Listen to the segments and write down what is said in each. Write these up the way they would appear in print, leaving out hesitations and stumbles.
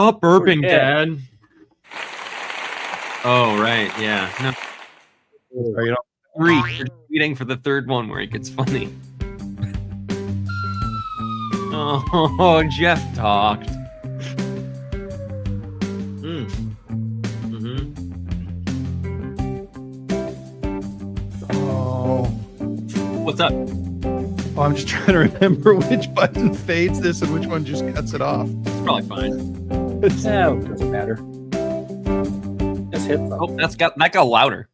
Stop burping, Dad. Oh, right. Yeah. No. Are you You're waiting for the third one where it gets funny. Oh, Jeff talked. Oh. What's up? Oh, I'm just trying to remember which button fades this and which one just cuts it off. It's probably fine. No, it doesn't matter. Just hit them. Oh, that got louder.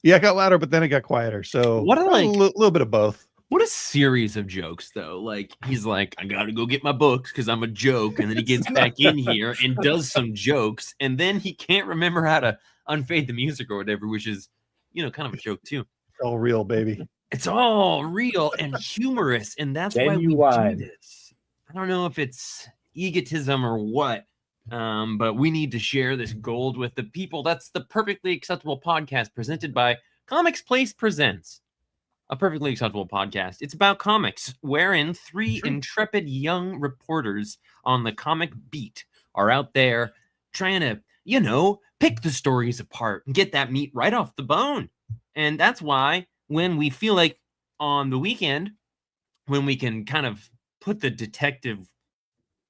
Yeah, it got louder, but then it got quieter. So What a little bit of both. What a series of jokes, though. Like, he's like, I gotta go get my books because I'm a joke. And then he gets back in here and does some jokes. And then he can't remember how to unfade the music or whatever, which is, kind of a joke, too. It's all real, baby. It's all real and humorous. And that's why we do this. I don't know if it's egotism or what, but we need to share this gold with the people. That's the Perfectly Acceptable Podcast presented by Comics Place Presents. A perfectly acceptable podcast. It's about comics, wherein three intrepid young reporters on the comic beat are out there trying to, pick the stories apart and get that meat right off the bone. And that's why when we feel like on the weekend, when we can kind of put the detective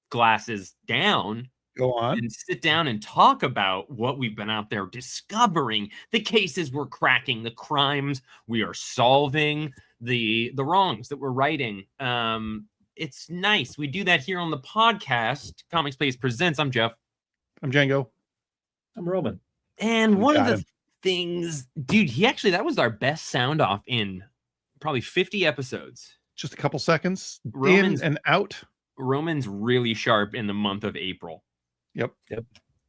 glasses down, go on and sit down and talk about what we've been out there discovering, the cases we're cracking, the crimes we are solving, the wrongs that we're righting. It's nice. We do that here on the podcast. Comics Place Presents. I'm Jeff. I'm Django. I'm Roman. And one of the things, dude, that was our best sound off in probably 50 episodes. Just a couple seconds in and out. Roman's really sharp in the month of April. Yep.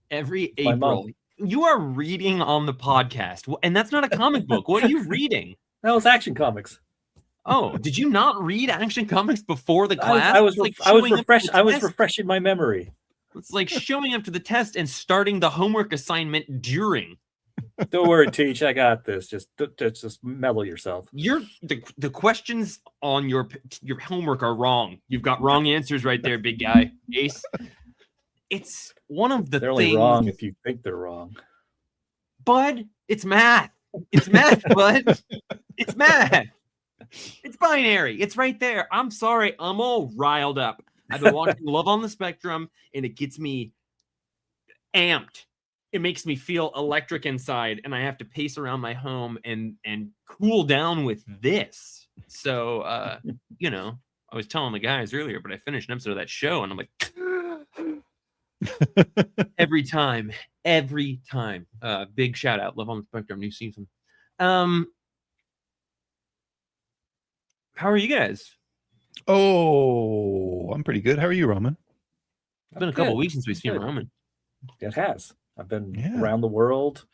Every April, you are reading on the podcast, and that's not a comic book. What are you reading? That was Action Comics. Oh, did you not read Action Comics before the class? I was refreshing my memory. It's like showing up to the test and starting the homework assignment during. Don't worry, Teach. I got this. Just mellow yourself. The questions on your homework are wrong. You've got wrong answers right there, big guy. Ace. It's one of the they're things. Only wrong if you think they're wrong. Bud, it's math. It's math, bud. It's math. It's binary. It's right there. I'm sorry. I'm all riled up. I've been watching Love on the Spectrum, and it gets me amped. It makes me feel electric inside, and I have to pace around my home and cool down with this. So, I was telling the guys earlier, but I finished an episode of that show, and I'm like, every time. Big shout out, Love on the Spectrum, new season. How are you guys? Oh, I'm pretty good. How are you, Roman? It's been a couple weeks since we've seen Roman. It has. I've been around the world,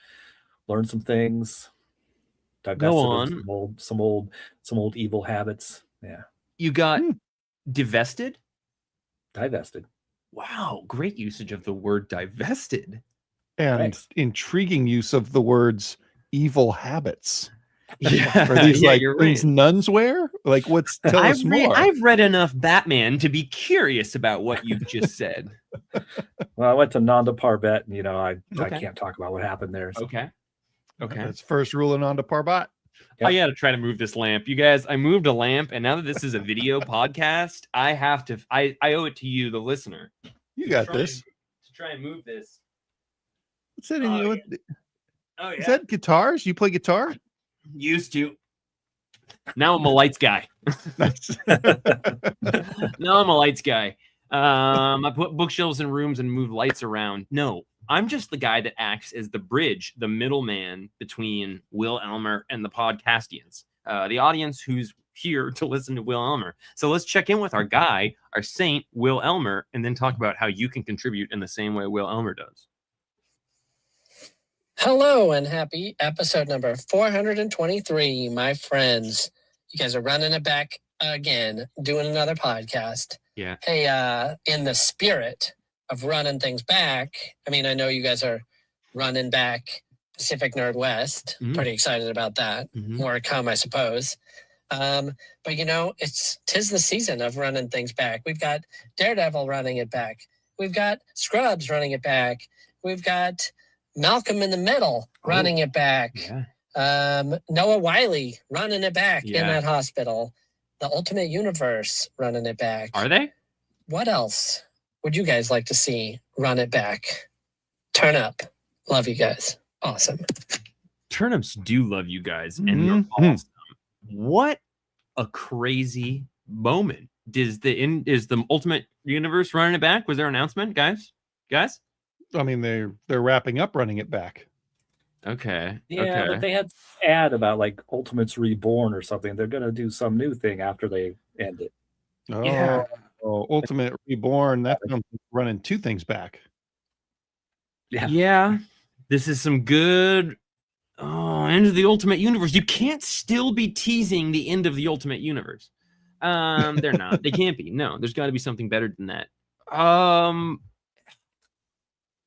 learned some things, divested some old evil habits. Yeah. You got divested? Divested. Wow, great usage of the word divested. And intriguing use of the words evil habits. Yeah. Are these things nuns wear? Like, tell us more. I've read enough Batman to be curious about what you've just said. Well, I went to Nanda Parbat, and I can't talk about what happened there. So. Okay. That's first rule of Nanda Parbat. Yep. I gotta try to move this lamp. You guys, I moved a lamp, and now that this is a video podcast, I have to I owe it to you, the listener. You got this. To try and move this. What's that in you? Oh, yeah. Is that guitars? You play guitar? Used to. Now I'm a lights guy. Now I'm a lights guy. I put bookshelves in rooms and move lights around. No, I'm just the guy that acts as the bridge, the middleman between Will Elmer and the podcastians, the audience who's here to listen to Will Elmer. So let's check in with our guy, our saint, Will Elmer, and then talk about how you can contribute in the same way Will Elmer does. Hello and happy episode number 423, my friends. You guys are running it back again, doing another podcast. Yeah. Hey, in the spirit of running things back, I know you guys are running back Pacific Northwest. Mm-hmm. Pretty excited about that. Mm-hmm. More to come, I suppose. But tis the season of running things back. We've got Daredevil running it back. We've got Scrubs running it back. We've got Malcolm in the Middle running it back. Yeah. Noah Wyle running it back in that hospital. The Ultimate Universe running it back. Are they? What else would you guys like to see run it back? Turn Up. Love you guys. Awesome. Turnips do love you guys, and you're awesome. What a crazy moment. Is the Ultimate Universe running it back? Was there an announcement, guys? I mean, they're wrapping up running it back. Okay. Yeah, but they had an ad about like Ultimates Reborn or something. They're gonna do some new thing after they end it. Oh, yeah. Ultimate Reborn. That's running two things back. Yeah. This is some good. Oh, end of the Ultimate Universe. You can't still be teasing the end of the Ultimate Universe. They're not. They can't be. No, there's got to be something better than that.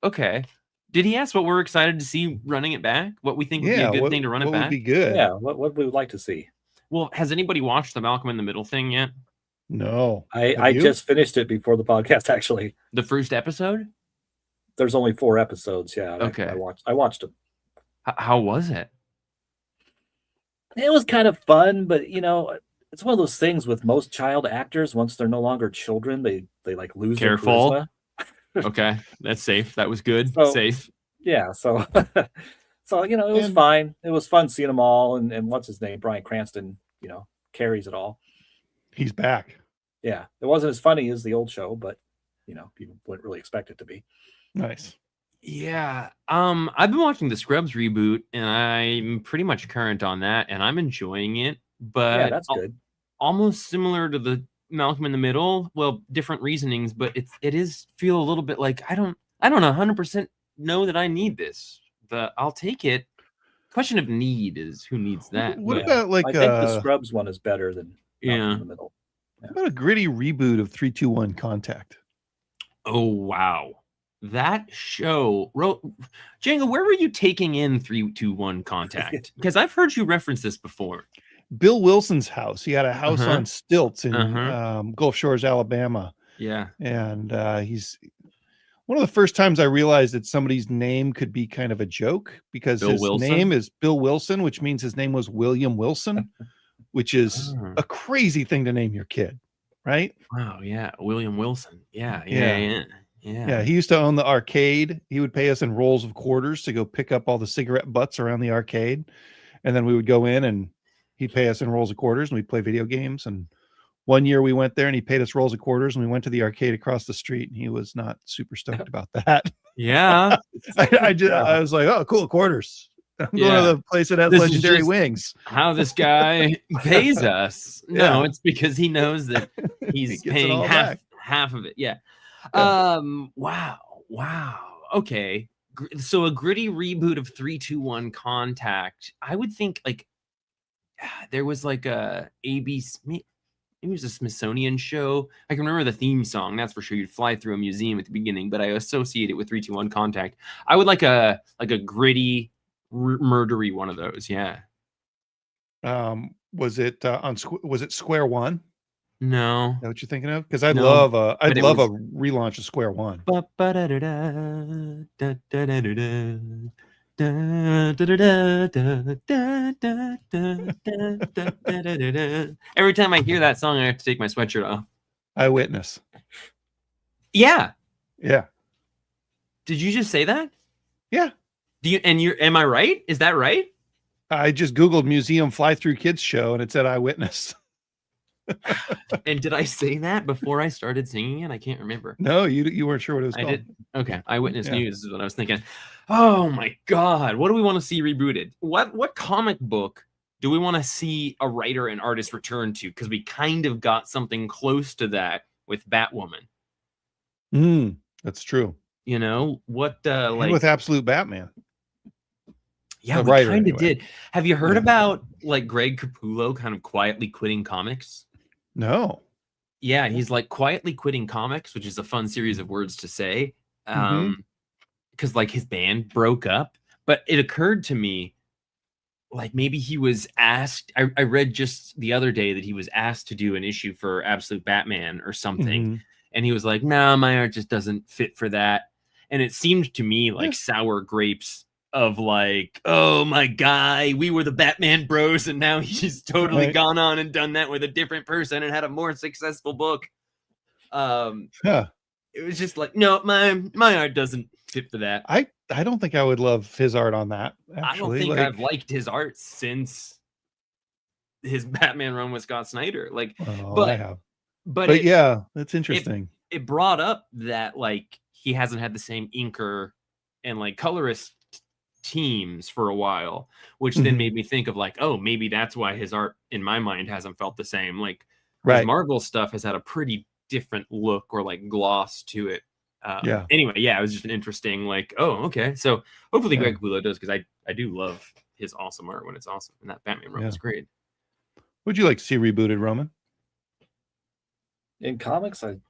Okay. Did he ask what we're excited to see running it back? What we think would be a good thing to run it back? What would be good? Yeah, what we would like to see. Well, has anybody watched the Malcolm in the Middle thing yet? No. I just finished it before the podcast, actually. The first episode? There's only 4 episodes, yeah. Okay. I watched them. How was it? It was kind of fun, but it's one of those things with most child actors. Once they're no longer children, they like lose their charisma. Okay, that's safe. That was good. Safe. Yeah, so it was fine. It was fun seeing them all, and what's his name, Bryan Cranston, carries it all. He's back. Yeah, it wasn't as funny as the old show, but you wouldn't really expect it to be. Nice. Yeah. I've been watching the Scrubs reboot, and I'm pretty much current on that, and I'm enjoying it. But yeah, that's good. Almost similar to the Malcolm in the Middle. Well, different reasonings, but it is feel a little bit like I don't 100% know that I need this, but I'll take it. Question of need is who needs that. What about like I think the Scrubs one is better than Malcolm in the Middle. Yeah. What about a gritty reboot of 3-2-1 Contact? Oh wow. That show, Django, where were you taking in 3-2-1 Contact? Because I've heard you reference this before. Bill Wilson's house. He had a house on stilts in Gulf Shores, Alabama. Yeah. And he's one of the first times I realized that somebody's name could be kind of a joke, because his name is Bill Wilson, which means his name was William Wilson, which is a crazy thing to name your kid, right? Wow. Yeah. William Wilson. Yeah. He used to own the arcade. He would pay us in rolls of quarters to go pick up all the cigarette butts around the arcade. And then we would go in and he'd pay us in rolls of quarters and we'd play video games. And one year we went there and he paid us rolls of quarters and we went to the arcade across the street and he was not super stoked about that. Yeah. I was like, oh, cool, quarters. I'm going to the place that has legendary wings. How this guy pays us. No, it's because he knows that he's paying half of it. Yeah. Wow. Okay. So a gritty reboot of 3-2-1 Contact. I would think like there was like a ABC, maybe it was a Smithsonian show. I can remember the theme song. That's for sure. You'd fly through a museum at the beginning, but I associate it with 3-2-1 Contact. I would like a gritty, murdery one of those. Yeah. Was it was it Square One? No. Is that what you're thinking of? Because I'd love a relaunch of Square One. Every time I hear that song, I have to take my sweatshirt off. Eyewitness. Yeah. Yeah. Did you just say that? Yeah. Am I right? Is that right? I just Googled museum fly through kids show and it said Eyewitness. And did I say that before I started singing it? I can't remember. No, you weren't sure what it was called. I did. Okay. Eyewitness News is what I was thinking. Oh my God. What do we want to see rebooted? What comic book do we want to see a writer and artist return to? Because we kind of got something close to that with Batwoman. That's true. What like with Absolute Batman. Yeah, we kind of did. Have you heard about like Greg Capullo kind of quietly quitting comics? No. Yeah, he's like quietly quitting comics, which is a fun series of words to say. Because like his band broke up. But it occurred to me, like maybe he was asked. I read just the other day that he was asked to do an issue for Absolute Batman or something. And he was like, nah, my art just doesn't fit for that. And it seemed to me like sour grapes of like, oh, my guy, we were the Batman bros, and now he's totally gone on and done that with a different person and had a more successful book. It was just like, no, my art doesn't fit for that. I don't think I would love his art on that. Actually. I don't think I've liked his art since his Batman run with Scott Snyder. Like, I have. But yeah, that's interesting. It brought up that like he hasn't had the same inker and like colorist teams for a while, which then made me think of like, oh, maybe that's why his art in my mind hasn't felt the same. Like, his Marvel stuff has had a pretty different look or like gloss to it. Anyway, it was just an interesting like, oh, okay. So hopefully Greg Capullo does, because I do love his awesome art when it's awesome, and that Batman run was great. Would you like to see rebooted, Roman? In comics, it'd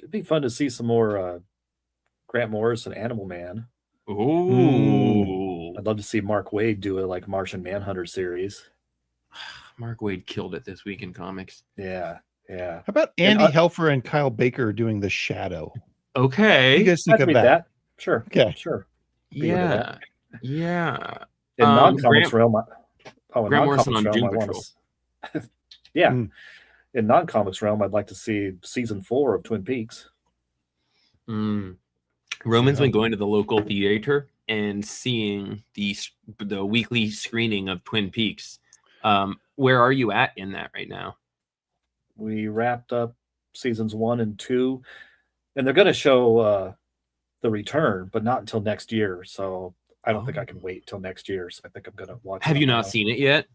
be fun to see some more Grant Morrison Animal Man. Ooh. I'd love to see Mark Waid do a like Martian Manhunter series. Mark Waid killed it this week in comics. Yeah. How about Andy Helfer and Kyle Baker doing The Shadow? Okay. What do you guys think of that? Sure. Okay. Sure. Yeah. In non-comics realm, Grant Morrison on Doom Patrol. In non-comics realm, I'd like to see season 4 of Twin Peaks. Roman's been going to the local theater and seeing the weekly screening of Twin Peaks. Where are you at in that right now? We wrapped up seasons 1 and 2, and they're going to show The Return, but not until next year. So I don't think I can wait till next year. So I think I'm going to watch. Have you not seen it yet?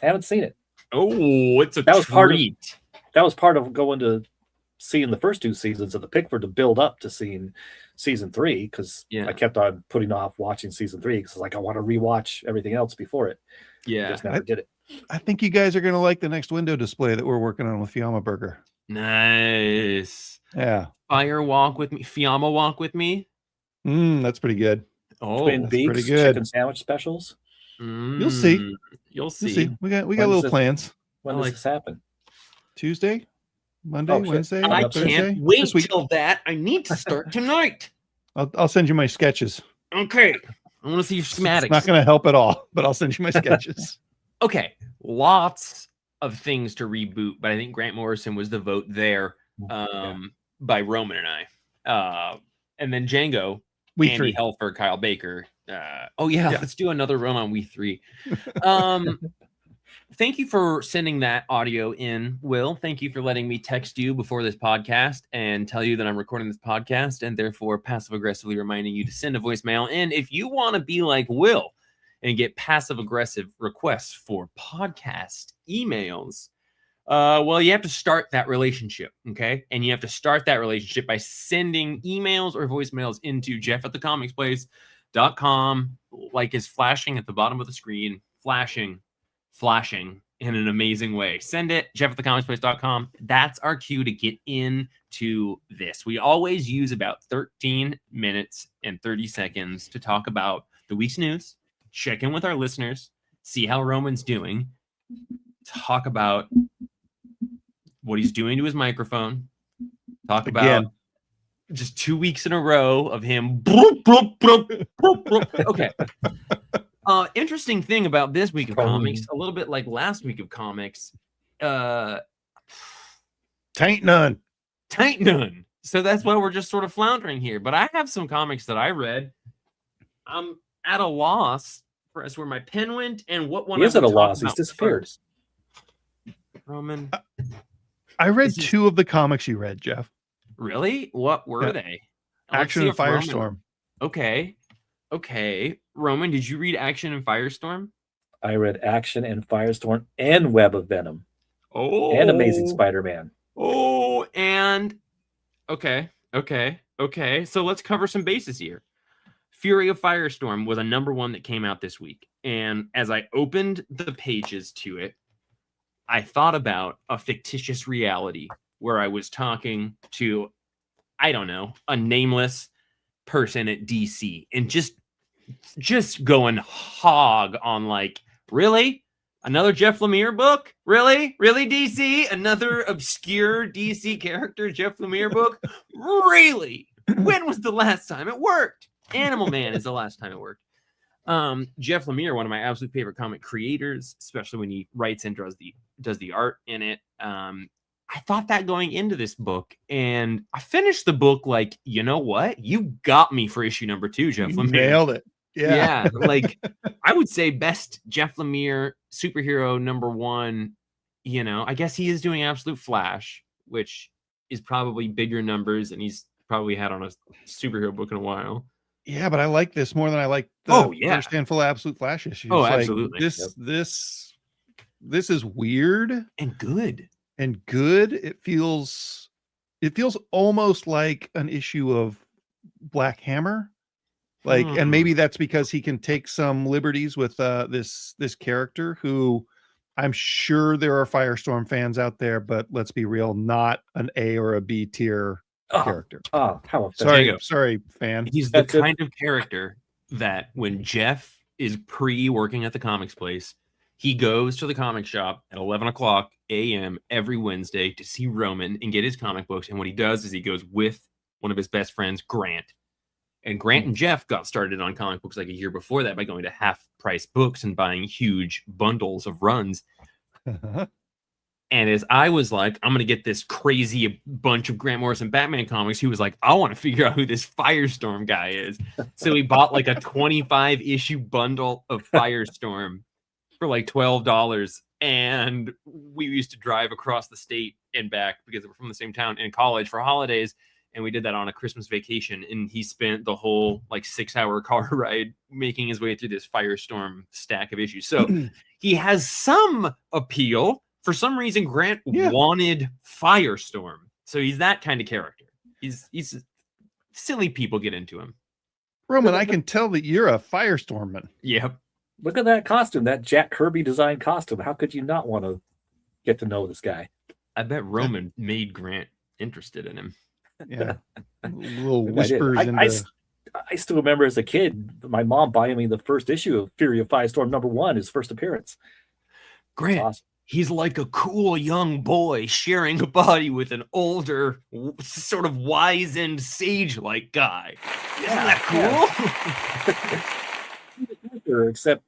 I haven't seen it. Oh, it's a treat. That was part of going to seeing the first 2 seasons of the Pickford to build up to seeing season 3, because I kept on putting off watching season 3 because like I want to rewatch everything else before it. I just never did it. I think you guys are going to like the next window display that we're working on with Fiamma Burger. Nice. Yeah. Fiamma walk with me. That's pretty good. Twin Peaks, pretty good. Chicken sandwich specials. You'll see. We got little plans. When does this happen? Tuesday, Monday, Wednesday. I can't wait till that. I need to start tonight. I'll send you my sketches. Okay. I want to see your schematics. It's not going to help at all, but I'll send you my sketches. Okay, lots of things to reboot, but I think Grant Morrison was the vote there by Roman and I. And then Django, Andy Helfer, Kyle Baker. Let's do another run on We 3. Thank you for sending that audio in, Will. Thank you for letting me text you before this podcast and tell you that I'm recording this podcast, and therefore passive-aggressively reminding you to send a voicemail. And if you want to be like Will and get passive-aggressive requests for podcast emails, you have to start that relationship, okay? And you have to start that relationship by sending emails or voicemails into jeff@thecomicsplace.com, like is flashing at the bottom of the screen, flashing in an amazing way. Send it, jeff@thecomicsplace.com. That's our cue to get into this. We always use about 13 minutes and 30 seconds to talk about the week's news, check in with our listeners, see how Roman's doing, talk about what he's doing to his microphone, talk about just 2 weeks in a row of him. Okay. Interesting thing about this week of comics, a little bit like last week of comics, tain't none. So that's why we're just sort of floundering here. But I have some comics that I read. I'm at a loss for as where my pen went and what one. He is at a loss. He's disappeared. First. Roman, I read 2 of the comics you read, Jeff. Really? What were they? Action and Firestorm. Okay. Roman, did you read Action and Firestorm? I read Action and Firestorm and Web of Venom. Oh. And Amazing Spider-Man. Oh, and okay. So let's cover some bases here. Fury of Firestorm was a #1 that came out this week. And as I opened the pages to it, I thought about a fictitious reality where I was talking to, I don't know, a nameless person at DC and just going hog on like, really? Another Jeff Lemire book? Really? Really, DC? Another obscure DC character, Jeff Lemire book? Really? When was the last time it worked? Animal Man is the last time it worked. Jeff Lemire, one of my absolute favorite comic creators, especially when he writes and does the art in it. I thought that going into this book, and I finished the book like, you know what? You got me for issue number 2, Jeff Lemire. Nailed it. Yeah, like I would say best Jeff Lemire superhero number 1. You know, I guess he is doing Absolute Flash, which is probably bigger numbers, and he's probably had on a superhero book in a while. Yeah, but I like this more than I like the first handful of Absolute Flash issues. Oh, absolutely. This is weird and good. It feels almost like an issue of Black Hammer. Like, and maybe that's because he can take some liberties with this character who I'm sure there are Firestorm fans out there, but let's be real, not an A or a B tier character. Oh, how sorry, fan. He's the kind of character that when Jeff is working at the comics place, he goes to the comic shop at 11 o'clock a.m. every Wednesday to see Roman and get his comic books. And what he does is he goes with one of his best friends, Grant. And Grant and Jeff got started on comic books like a year before that by going to half-price books and buying huge bundles of runs. And as I was like, I'm going to get this crazy bunch of Grant Morrison Batman comics, he was like, I want to figure out who this Firestorm guy is. So he bought like a 25-issue bundle of Firestorm for like $12. And we used to drive across the state and back because we're from the same town in college for holidays. And we did that on a Christmas vacation. And he spent the whole like 6-hour car ride making his way through this Firestorm stack of issues. So he has some appeal. For some reason, Grant wanted Firestorm. So he's that kind of character. He's silly people get into him. Roman, I can tell that you're a Firestormman. Yep. Look at that costume, that Jack Kirby designed costume. How could you not want to get to know this guy? I bet Roman made Grant interested in him. Yeah. Little whispers. I still remember as a kid, my mom buying me the first issue of Fury of Firestorm #1, his first appearance. Grant, awesome. He's like a cool young boy sharing a body with an older, sort of wizened, sage-like guy. Isn't that cool? Except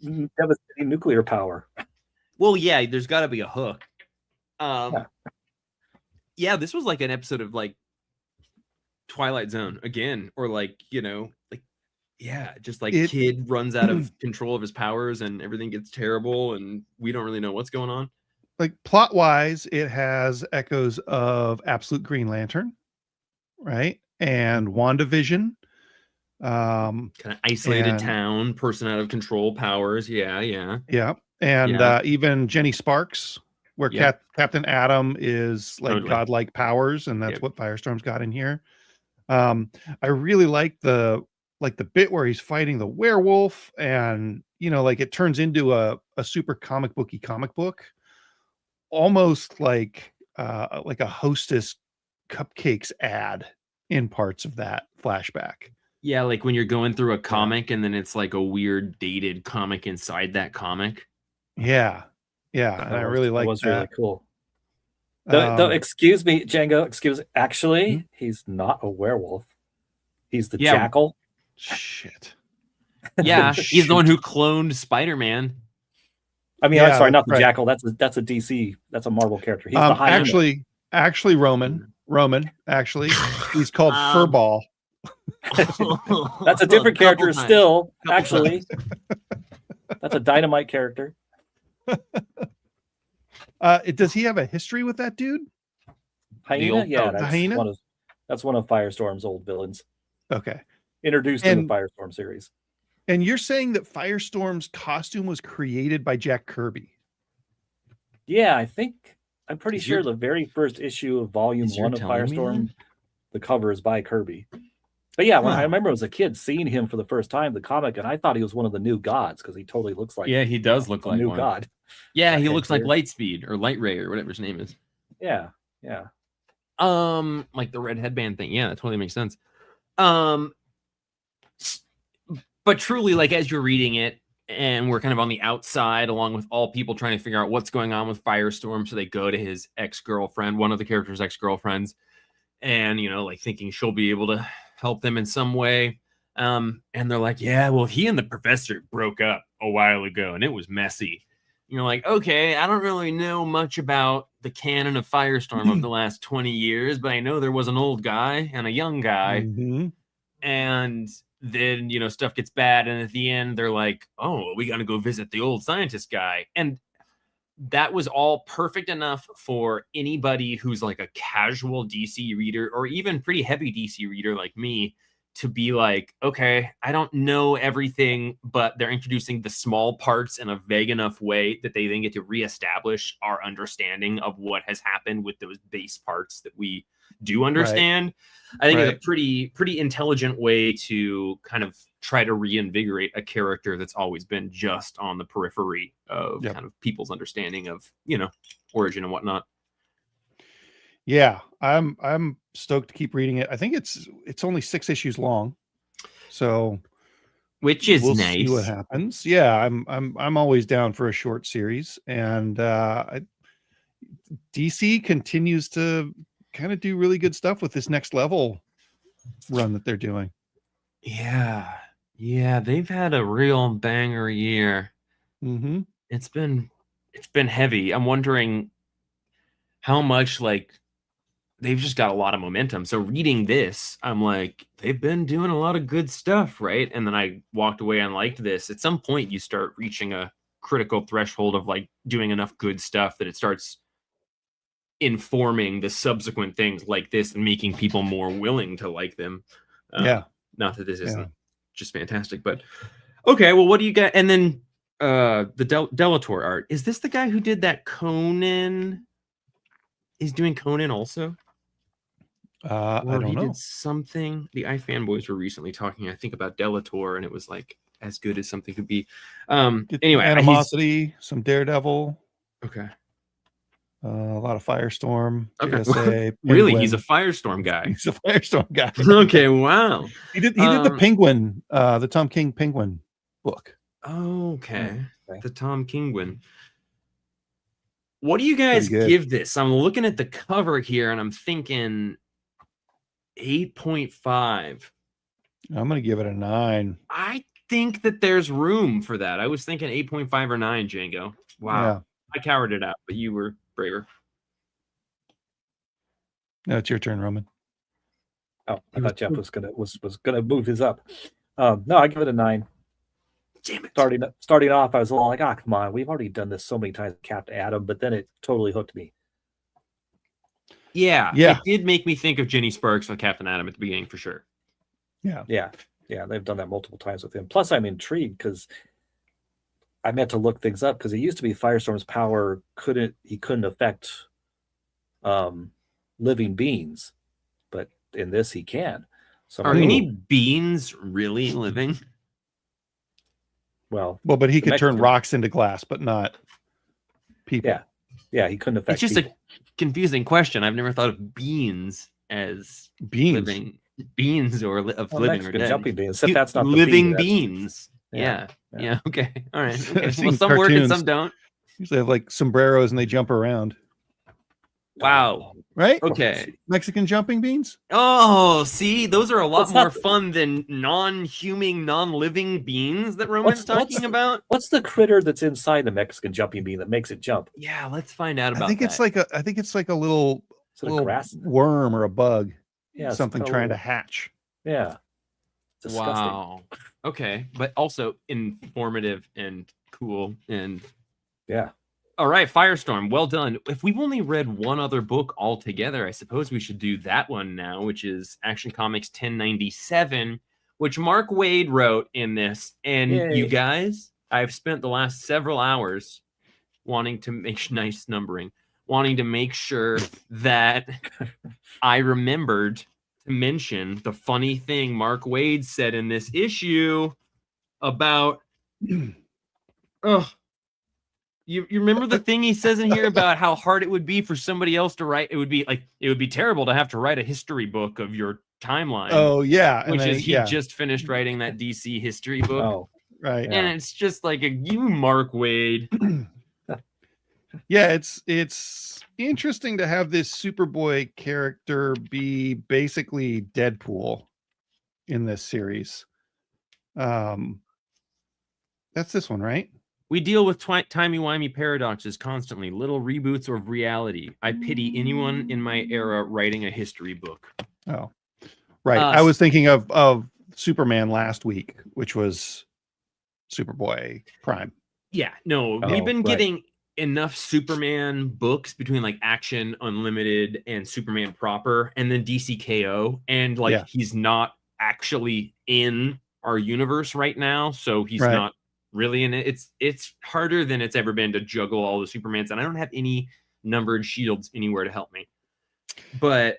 devastating nuclear power. Well, yeah, there's got to be a hook. Yeah, this was like an episode of like Twilight Zone again, or like, you know, like, yeah, just like kid runs out of control of his powers and everything gets terrible and we don't really know what's going on. Like plot wise, it has echoes of Absolute Green Lantern, right? And WandaVision. Kind of isolated town, person out of control, powers. Yeah. And even Jenny Sparks, where Captain Atom is like godlike powers, and that's what Firestorm's got in here. I really like the bit where he's fighting the werewolf, and you know, like it turns into a super comic booky comic book, almost like a Hostess cupcakes ad in parts of that flashback. Yeah, like when you're going through a comic and then it's like a weird dated comic inside that comic. Yeah. And I really like that. Was really cool. Though, excuse me, Django. Actually, he's not a werewolf. He's the jackal. Shit. Yeah, he's the one who cloned Spider-Man. I mean, I'm sorry, not the jackal. That's a DC. That's a Marvel character. He's the hyena. Actually, Roman. Actually, he's called Furball. That's a different character still. Actually, that's a Dynamite character. Does he have a history with that dude? Hyena? That's one of Firestorm's old villains. Okay. Introduced in the Firestorm series. And you're saying that Firestorm's costume was created by Jack Kirby? Yeah, I'm pretty sure the very first issue of Volume 1 of Firestorm, the cover is by Kirby. But yeah, when I remember as a kid seeing him for the first time, the comic, and I thought he was one of the new gods because he totally looks like he does look like a new one. God. Yeah, he looks like Lightspeed or Light Ray or whatever his name is. Yeah. Like the red headband thing. Yeah, that totally makes sense. But truly, like as you're reading it, and we're kind of on the outside along with all people trying to figure out what's going on with Firestorm. So they go to his ex-girlfriend, one of the characters' ex-girlfriends, and, you know, like thinking she'll be able to help them in some way. And they're like, yeah, well, he and the professor broke up a while ago and it was messy. You're like, okay, I don't really know much about the canon of Firestorm of the last 20 years, but I know there was an old guy and a young guy. Mm-hmm. And then, you know, stuff gets bad. And at the end, they're like, oh, we got to go visit the old scientist guy. And that was all perfect enough for anybody who's like a casual DC reader or even pretty heavy DC reader like me to be like, okay, I don't know everything, but they're introducing the small parts in a vague enough way that they then get to reestablish our understanding of what has happened with those base parts that we do understand. Right. I think it's a pretty intelligent way to kind of try to reinvigorate a character that's always been just on the periphery of kind of people's understanding of, you know, origin and whatnot. Yeah, I'm stoked to keep reading it. I think it's only 6 issues long, so which is we'll nice. See what happens. Yeah, I'm always down for a short series, and DC continues to kind of do really good stuff with this next level run that they're doing. Yeah, they've had a real banger year. Mm-hmm. It's been heavy. I'm wondering how much like they've just got a lot of momentum. So reading this, I'm like, they've been doing a lot of good stuff, right? And then I walked away and liked this. At some point, you start reaching a critical threshold of like doing enough good stuff that it starts informing the subsequent things like this and making people more willing to like them. Not that this isn't just fantastic, but okay. Well, what do you got? And then the Delator art. Is this the guy who did that Conan? Is doing Conan also? I don't know. Did something. The iFanboys were recently talking, I think, about Delator, and it was like as good as something could be. Anyway, Animosity, some Daredevil. Okay. A lot of Firestorm. Okay. JSA, really, he's a Firestorm guy. He's a Firestorm guy. Okay, wow. He did the Penguin, the Tom King Penguin book. Okay. The Tom Kingwin. What do you guys give this? I'm looking at the cover here and I'm thinking 8.5. I'm going to give it a 9. I think that there's room for that. I was thinking 8.5 or 9, Django. Wow. Yeah. I cowered it out, but you were braver. No, it's your turn, Roman. Oh, I thought Jeff was gonna move his up. No, I give it a 9. Damn it. Starting off, I was a little like, come on, we've already done this so many times with Captain Atom, but then it totally hooked me. Yeah. It did make me think of Jenny Sparks with Captain Atom at the beginning for sure. Yeah, they've done that multiple times with him. Plus, I'm intrigued because I meant to look things up because it used to be Firestorm's power couldn't affect living beings, but in this he can. So are any beings really living? Well, but he could turn rocks into glass, but not people. Yeah, he couldn't affect. It's just a confusing question. I've never thought of beings as living beings or of living or dead. Jumping beings. Except that's not living beings. Yeah. Okay. All right. Okay. Well, some work and some don't. Usually have like sombreros and they jump around. Wow. Right? Okay. Mexican jumping beans? Oh, see, those are a lot more fun than non-human, non-living beans that Roman's talking about. What's the critter that's inside the Mexican jumping bean that makes it jump? Yeah, let's find out about that. I think it's like a little grass worm or a bug. Yeah. Something trying to hatch. Yeah. Wow. Okay. But also informative and cool and all right, Firestorm, well done. If we've only read one other book altogether, I suppose we should do that one now, which is Action Comics 1097, which Mark Waid wrote in this. And you guys, I've spent the last several hours wanting to make nice numbering, wanting to make sure that I remembered to mention the funny thing Mark Waid said in this issue about You remember the thing he says in here about how hard it would be for somebody else to write? It would be terrible to have to write a history book of your timeline. Oh yeah, Which is he just finished writing that DC history book. Oh Right. And it's just like you Mark Waid. Yeah, it's interesting to have this Superboy character be basically Deadpool in this series. That's this one, right? We deal with timey-wimey paradoxes constantly, little reboots of reality. I pity anyone in my era writing a history book. Oh, right. I was thinking of Superman last week, which was Superboy Prime. Yeah, no, we've been getting enough Superman books between like Action Unlimited and Superman proper, and then DCKO, and like he's not actually in our universe right now, so he's not really in it. It's harder than it's ever been to juggle all the Supermans, and I don't have any numbered shields anywhere to help me. But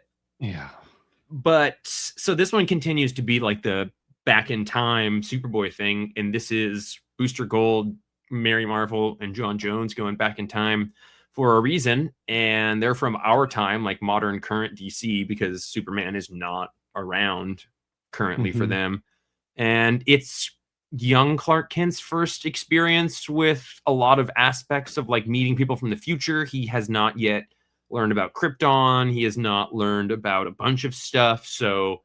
so this one continues to be like the back in time Superboy thing, and this is Booster Gold, Mary Marvel, and John Jones going back in time for a reason, and they're from our time, like modern current DC, because Superman is not around currently for them, and it's young Clark Kent's first experience with a lot of aspects of like meeting people from the future. He has not yet learned about Krypton. He has not learned about a bunch of stuff. So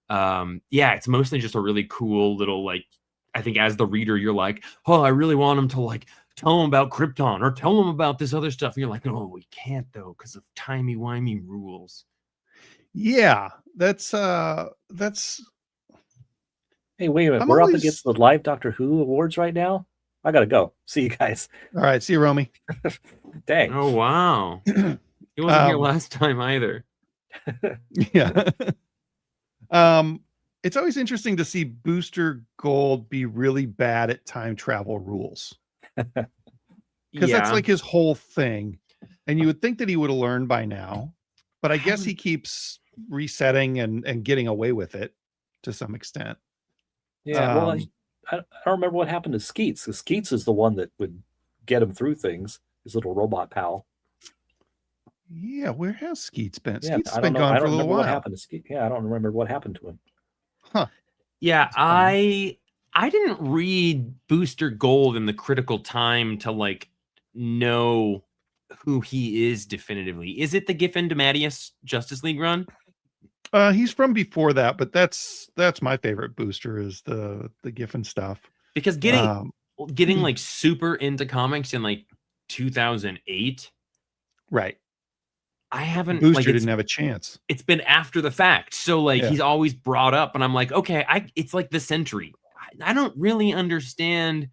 it's mostly just a really cool little, like, I think as the reader, you're like, oh, I really want him to like tell him about Krypton or tell him about this other stuff. And you're like, oh, we can't though, because of timey-wimey rules. Yeah, that's Hey, wait a minute. We're up against the live Doctor Who awards right now. I gotta go. See you guys. All right, see you, Romy. Dang. Oh wow. He wasn't here last time either. Yeah. It's always interesting to see Booster Gold be really bad at time travel rules. Because that's like his whole thing. And you would think that he would have learned by now, but I guess he keeps resetting and getting away with it to some extent. Yeah, well, I don't remember what happened to Skeets. Skeets is the one that would get him through things, his little robot pal. Yeah, where has Skeets been? Yeah, Skeets has been gone for a little while. What happened to Skeets. Yeah, I don't remember what happened to him. Huh. Yeah, I didn't read Booster Gold in the critical time to like know who he is definitively. Is it the Giffen DeMatteis Justice League run? He's from before that, but that's my favorite Booster is the Giffen stuff. Because getting like super into comics in like 2008, right? I haven't. Booster didn't have a chance. It's been after the fact, so like he's always brought up, and I'm like, okay, it's like the Sentry. I don't really understand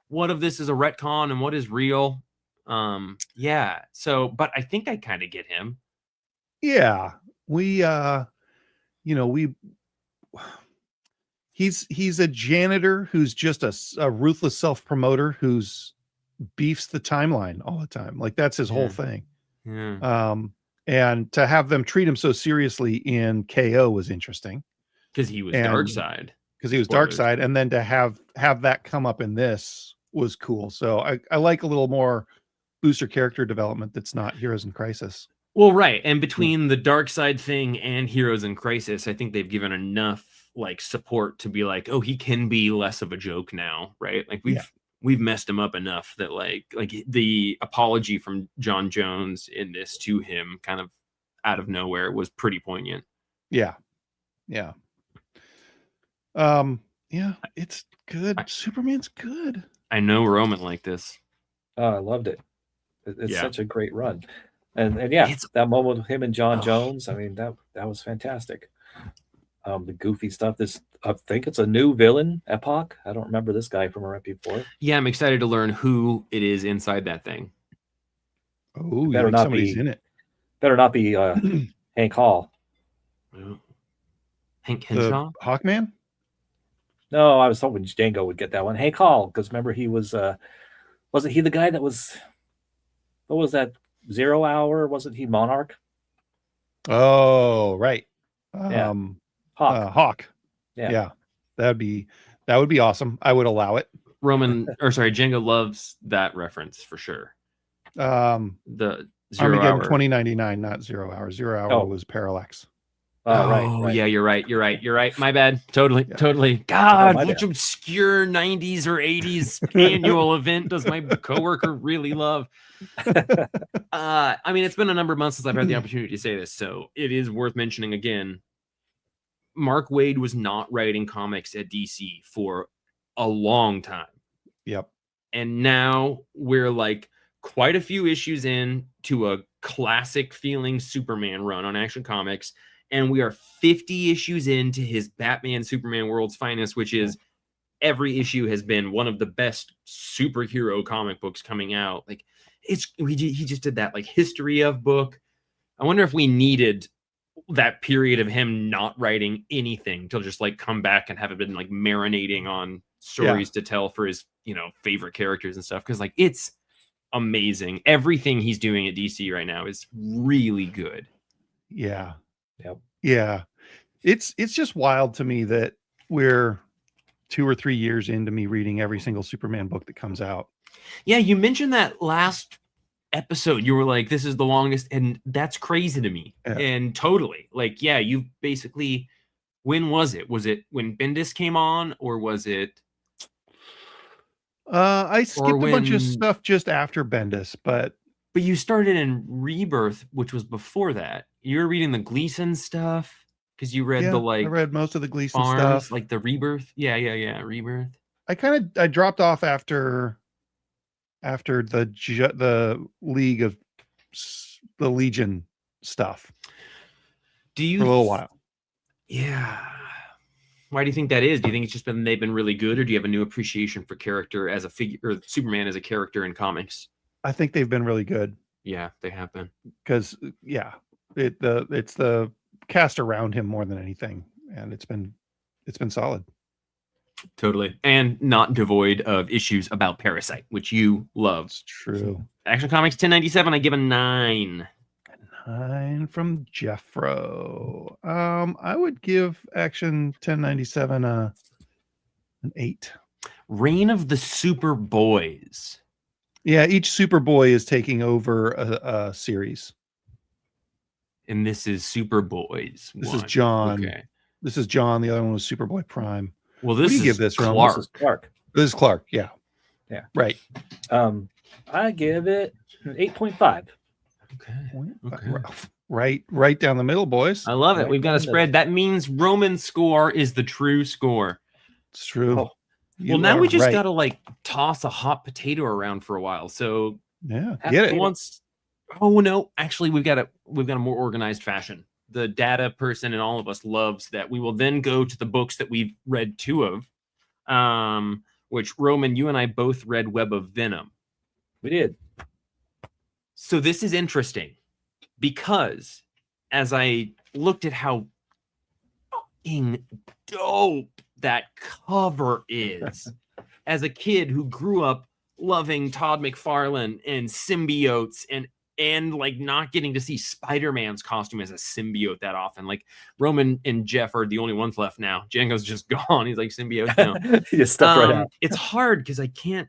what of this is a retcon and what is real. So, but I think I kind of get him. Yeah, he's a janitor who's just a ruthless self-promoter who's beefs the timeline all the time. Like that's his whole thing. Yeah. And to have them treat him so seriously in KO was interesting because he was Darkseid. Because he was Darkseid, and then to have that come up in this was cool. So I like a little more Booster character development that's not Heroes in Crisis. Well, right, and between the Darkseid thing and Heroes in Crisis, I think they've given enough like support to be like, oh, he can be less of a joke now, right? Like we've messed him up enough that like the apology from John Jones in this to him kind of out of nowhere was pretty poignant. Yeah. It's good. Superman's good. I know Roman like this. Oh, I loved it. It's such a great run. And that moment with him and John Jones, I mean, that was fantastic. The goofy stuff. I think it's a new villain, Epoch. I don't remember this guy from a rep before. Yeah, I'm excited to learn who it is inside that thing. Oh, better not somebody's in it. Better not be Hank Hall. Hank Henshaw? Hawkman? No, I was hoping Django would get that one. Hank Hall, because remember he was wasn't he the guy that was, what was that, 0 Hour? Wasn't he Monarch? Oh, right. Hawk. Yeah. That would be awesome. I would allow it. Django loves that reference for sure. The 0 Armageddon Hour 2099, not 0 Hour. 0 Hour was Parallax. Right. Yeah, you're right. My bad. Totally. God, which obscure 90s or 80s annual event does my coworker really love? I mean, it's been a number of months since I've had the opportunity to say this, so it is worth mentioning again. Mark Waid was not writing comics at DC for a long time. Yep. And now we're like quite a few issues in to a classic feeling Superman run on Action Comics. And we are 50 issues into his Batman Superman World's Finest, which is every issue has been one of the best superhero comic books coming out. Like he just did that like history of book. I wonder if we needed that period of him not writing anything to just like come back and have it been like marinating on stories to tell for his, favorite characters and stuff. Cause like it's amazing. Everything he's doing at DC right now is really good. Yeah. Yep. Yeah. It's just wild to me that we're 2 or 3 years into me reading every single Superman book that comes out. Yeah. You mentioned that last episode. You were like, this is the longest. And that's crazy to me. Yeah. And totally like, yeah, you basically, when was it? Was it when Bendis came on or was it? I skipped a bunch of stuff just after Bendis, but you started in Rebirth, which was before that. You were reading the Gleason stuff because you read I read most of the Gleason stuff, like the Rebirth. Yeah, Rebirth. I dropped off after the League of the Legion stuff. Do you for a little while? Yeah. Why do you think that is? Do you think it's just they've been really good, or do you have a new appreciation for character as a figure, or Superman as a character in comics? I think they've been really good. Yeah, they have been. Because it's the cast around him more than anything, and it's been solid. Totally, and not devoid of issues about Parasite, which you love. It's true. Action Comics 1097. I give a 9. 9 from Jeffro. I would give Action 1097 an 8. Reign of the Superboys. Yeah, each Superboy is taking over a series. And this is Superboys. This is John. Okay. This is John. The other one was Superboy Prime. Well, this is give this Clark. This is Clark. This is Clark. Yeah. Right. I give it an 8.5. Okay. Right down the middle, boys. I love it. We've got a spread. That means Roman's score is the true score. It's true. Oh. Well, now we just got to like toss a hot potato around for a while. So get it. Oh no, actually we've got a more organized fashion. The data person in all of us loves that. We will then go to the books that we've read 2 of, which Roman, you and I both read Web of Venom. We did. So this is interesting because as I looked at how fucking dope that cover is, as a kid who grew up loving Todd McFarlane and symbiotes and like not getting to see Spider-Man's costume as a symbiote that often. Like Roman and Jeff are the only ones left now. Django's just gone. He's like symbiote now. He just stepped right out. It's hard because I can't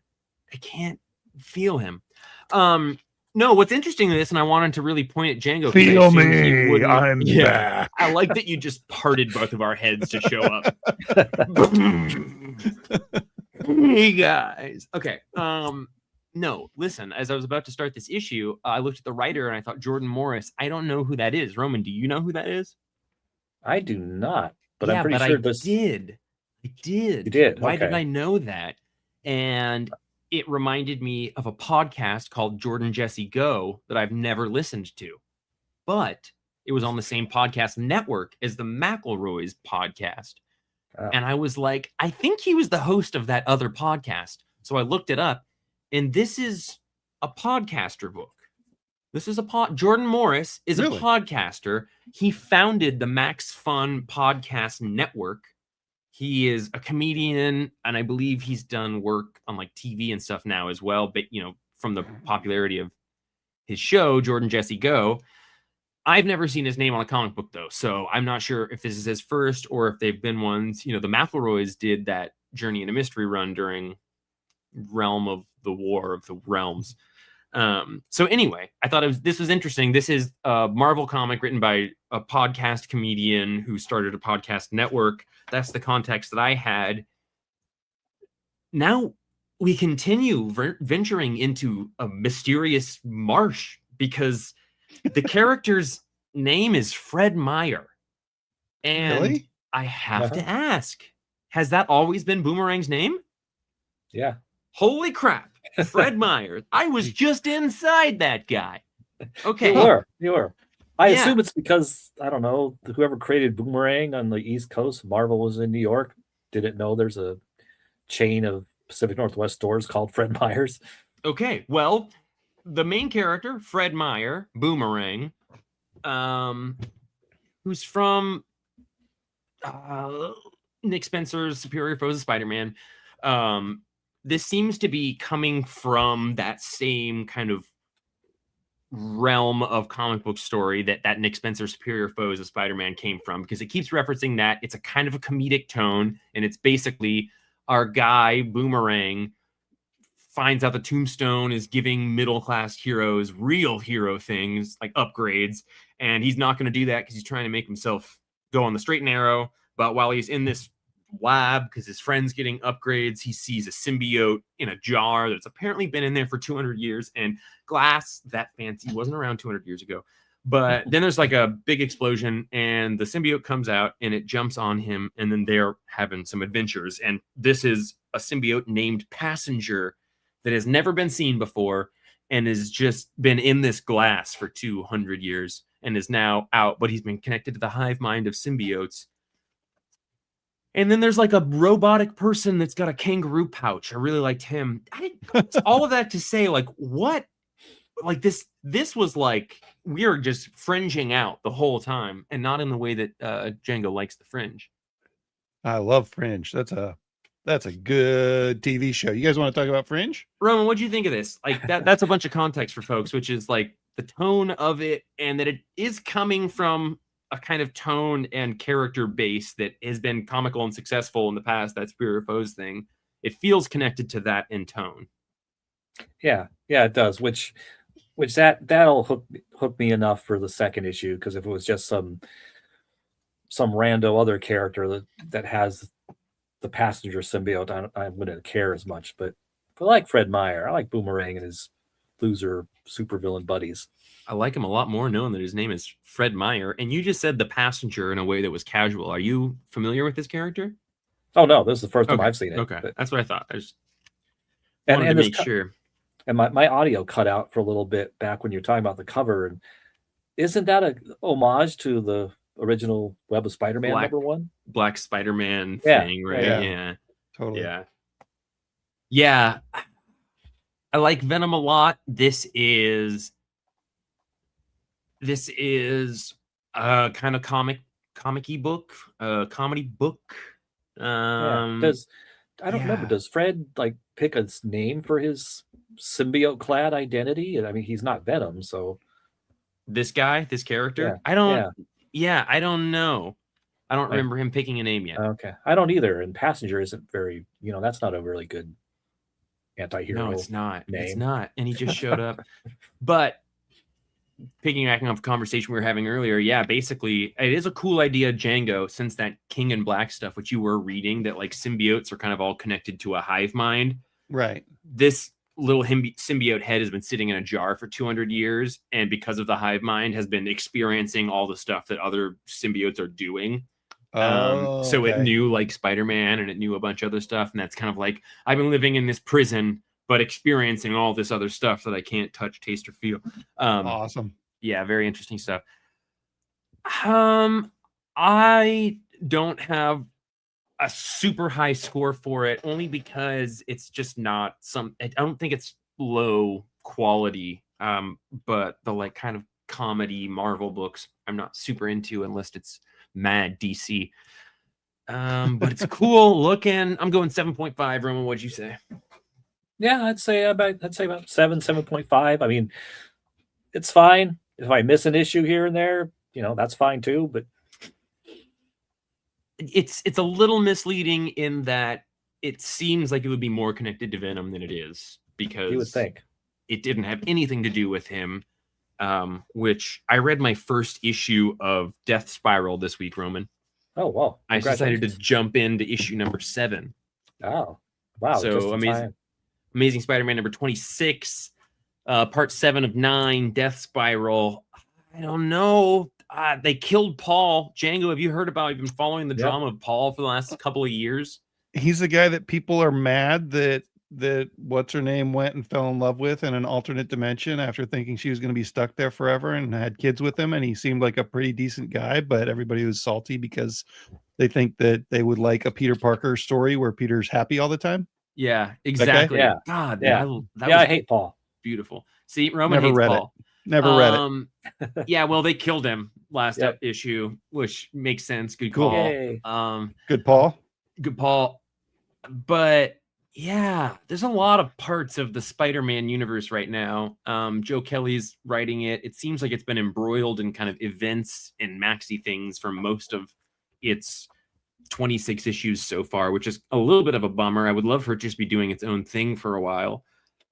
feel him. No, what's interesting in this, and I wanted to really point at Django. Feel me, I'm back. I like that you just parted both of our heads to show up. Hey guys. Okay. No, listen, as I was about to start this issue, I looked at the writer and I thought Jordan Morris. I don't know who that is. Roman, do you know who that is? I do not, but I'm pretty sure I did. You did. Why did I know that? And it reminded me of a podcast called Jordan Jesse Go that I've never listened to, but it was on the same podcast network as the McElroy's podcast. Oh. And I was like, I think he was the host of that other podcast. So I looked it up, and this is a podcaster book. This is Jordan Morris is a podcaster. He founded the Max Fun Podcast Network. He is a comedian, and I believe he's done work on like TV and stuff now as well. But, from the popularity of his show, Jordan Jesse Go. I've never seen his name on a comic book, though. So I'm not sure if this is his first or if they've been ones. The McElroys did that Journey in a Mystery run during Realm of the War of the Realms. So anyway, I thought this was interesting. This is a Marvel comic written by a podcast comedian who started a podcast network. That's the context that I had. Now we continue venturing into a mysterious marsh because the character's name is Fred Meyer. And really? I have to ask, has that always been Boomerang's name? Yeah. Holy crap. Fred Meyer. I was just inside that guy. Okay. You were. I assume it's because, I don't know, whoever created Boomerang on the East Coast, Marvel was in New York, didn't know there's a chain of Pacific Northwest stores called Fred Meyer's. Okay. Well, the main character, Fred Meyer, Boomerang, who's from Nick Spencer's Superior Foes of Spider-Man. This seems to be coming from that same kind of realm of comic book story that Nick Spencer's Superior Foes of Spider-Man came from, because it keeps referencing that. It's a kind of a comedic tone, and it's basically our guy, Boomerang, finds out the Tombstone is giving middle-class heroes real hero things, like upgrades, and he's not going to do that because he's trying to make himself go on the straight and narrow. But while he's in this lab, because his friend's getting upgrades, he sees a symbiote in a jar that's apparently been in there for 200 years, and glass that fancy wasn't around 200 years ago. But then there's like a big explosion, and the symbiote comes out, and it jumps on him, and then they're having some adventures. And this is a symbiote named Passenger that has never been seen before and has just been in this glass for 200 years and is now out, but he's been connected to the hive mind of symbiotes. And then there's like a robotic person that's got a kangaroo pouch. I really liked him. All of that to say, like, what? Like this was like, we are just fringing out the whole time, and not in the way that Django likes the fringe. I love Fringe. That's a good TV show. You guys want to talk about Fringe? Roman, what do you think of this? Like that's a bunch of context for folks, which is like the tone of it, and that it is coming from a kind of tone and character base that has been comical and successful in the past. That Superior Foes thing. It feels connected to that in tone. Yeah, it does. Which that'll hook me enough for the second issue, because if it was just some rando other character that has the Passenger symbiote, I wouldn't care as much. But I like Fred Meyer. I like Boomerang and his loser supervillain buddies. I like him a lot more knowing that his name is Fred Meyer. And you just said the Passenger in a way that was casual. Are you familiar with this character? Oh, no. This is the first time I've seen it. Okay. That's what I thought. I just wanted to make sure. And my audio cut out for a little bit back when you're talking about the cover. And isn't that a homage to the original Web of Spider-Man #1? Black Spider-Man thing, right? Yeah. Totally. Yeah. I like Venom a lot. This is a kind of comic-y book, comedy book. I don't remember. Does Fred like pick a name for his symbiote-clad identity? I mean, he's not Venom, so this character. I don't know. I don't remember him picking a name yet. Okay, I don't either. And Passenger isn't very, that's not a really good anti-hero. No, it's not. Name. It's not. And he just showed up. But piggybacking off a conversation we were having earlier, basically, it is a cool idea, Django, since that King in Black stuff, which you were reading, that like symbiotes are kind of all connected to a hive mind. Right. This little symbiote head has been sitting in a jar for 200 years, and because of the hive mind, has been experiencing all the stuff that other symbiotes are doing. So it knew like Spider-Man, and it knew a bunch of other stuff, and that's kind of like, I've been living in this prison but experiencing all this other stuff that I can't touch, taste, or feel. Awesome. Yeah, very interesting stuff. I don't have a super high score for it, only because it's just not I don't think it's low quality. But the like kind of comedy Marvel books I'm not super into unless it's mad DC. But it's cool looking. I'm going 7.5. Roman, what'd you say? Yeah, I'd say about 7.5. I mean, it's fine. If I miss an issue here and there, that's fine too. But it's a little misleading in that it seems like it would be more connected to Venom than it is, because you would think it didn't have anything to do with him. Which I read my first issue of Death Spiral this week, Roman. Oh, wow. I decided to jump into issue number 7. Oh, wow. So Amazing Spider-Man number 26, part 7 of 9, Death Spiral. I don't know. They killed Paul. Django, have you heard about? I've been following the drama of Paul for the last couple of years. He's the guy that people are mad that what's her name went and fell in love with in an alternate dimension after thinking she was going to be stuck there forever, and had kids with him, and he seemed like a pretty decent guy, but everybody was salty because they think that they would like a Peter Parker story where Peter's happy all the time. Yeah, exactly. Yeah. God, yeah. I hate Paul. Beautiful. See, Roman Never hates Paul. Never read it. Yeah, well, they killed him last issue, which makes sense. Good call. Yay. Good Paul. Good Paul. But yeah, there's a lot of parts of the Spider-Man universe right now. Joe Kelly's writing it. It seems like it's been embroiled in kind of events and maxi things for most of its 26 issues so far, which is a little bit of a bummer. I would love for it to just be doing its own thing for a while.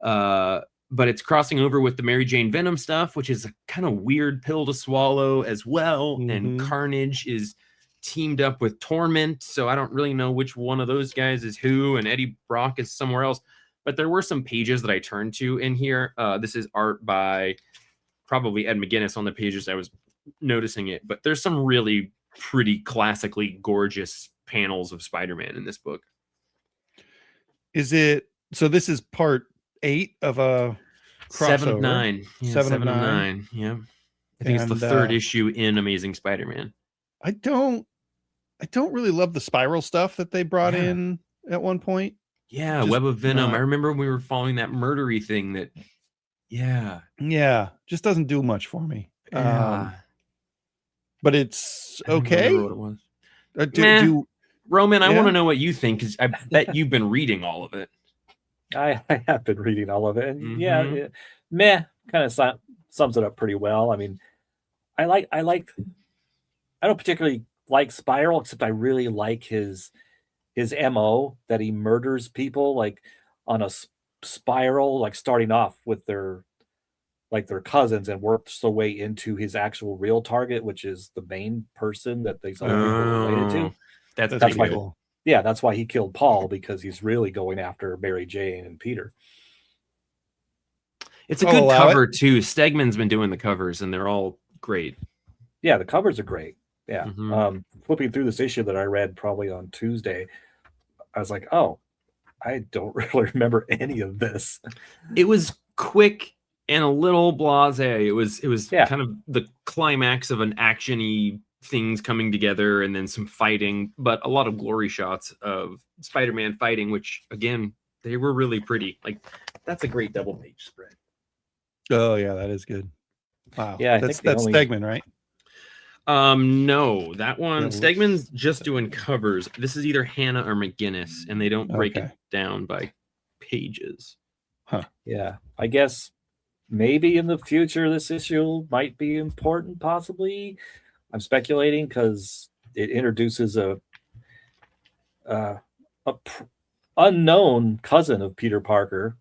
But it's crossing over with the Mary Jane Venom stuff, which is a kind of weird pill to swallow as well. Mm-hmm. And Carnage is teamed up with Torment, so I don't really know which one of those guys is who, and Eddie Brock is somewhere else. But there were some pages that I turned to in here. This is art by probably Ed McGuinness on the pages I was noticing it, but there's some really pretty classically gorgeous panels of Spider-Man in this book. Is it so? This is part 8 of a crossover. 7 of 9. Yeah, 7 of 9. Yeah, I think it's the 3rd issue in Amazing Spider-Man. I don't really love the Spiral stuff that they brought in at one point. Yeah, Web of Venom. I remember we were following that murdery thing that, just doesn't do much for me. Yeah. But it's okay. What it was. Roman, I want to know what you think, because I bet you've been reading all of it. I have been reading all of it. And meh, kind of sums it up pretty well. I mean, I don't particularly like Spiral, except I really like his MO that he murders people like on a spiral, like starting off with their cousins and works their way into his actual real target, which is the main person that these other people are related to. That's why cool. Yeah, that's why he killed Paul, because he's really going after Mary Jane and Peter. It's a good cover too. Stegman's been doing the covers, and they're all great. Yeah, the covers are great. Yeah. Mm-hmm. Flipping through this issue that I read probably on Tuesday, I was like, oh, I don't really remember any of this. It was quick and a little blasé. It was kind of the climax of an action-y things coming together, and then some fighting, but a lot of glory shots of Spider-Man fighting, which again, they were really pretty. Like, that's a great double page spread. Oh yeah, that is good. Wow. Yeah, that's Stegman, right? No, that one, Stegman's just doing covers. This is either Hannah or McGuinness, and they don't break it down by pages. Huh. Yeah, I guess maybe in the future this issue might be important, possibly. I'm speculating because it introduces a unknown cousin of Peter Parker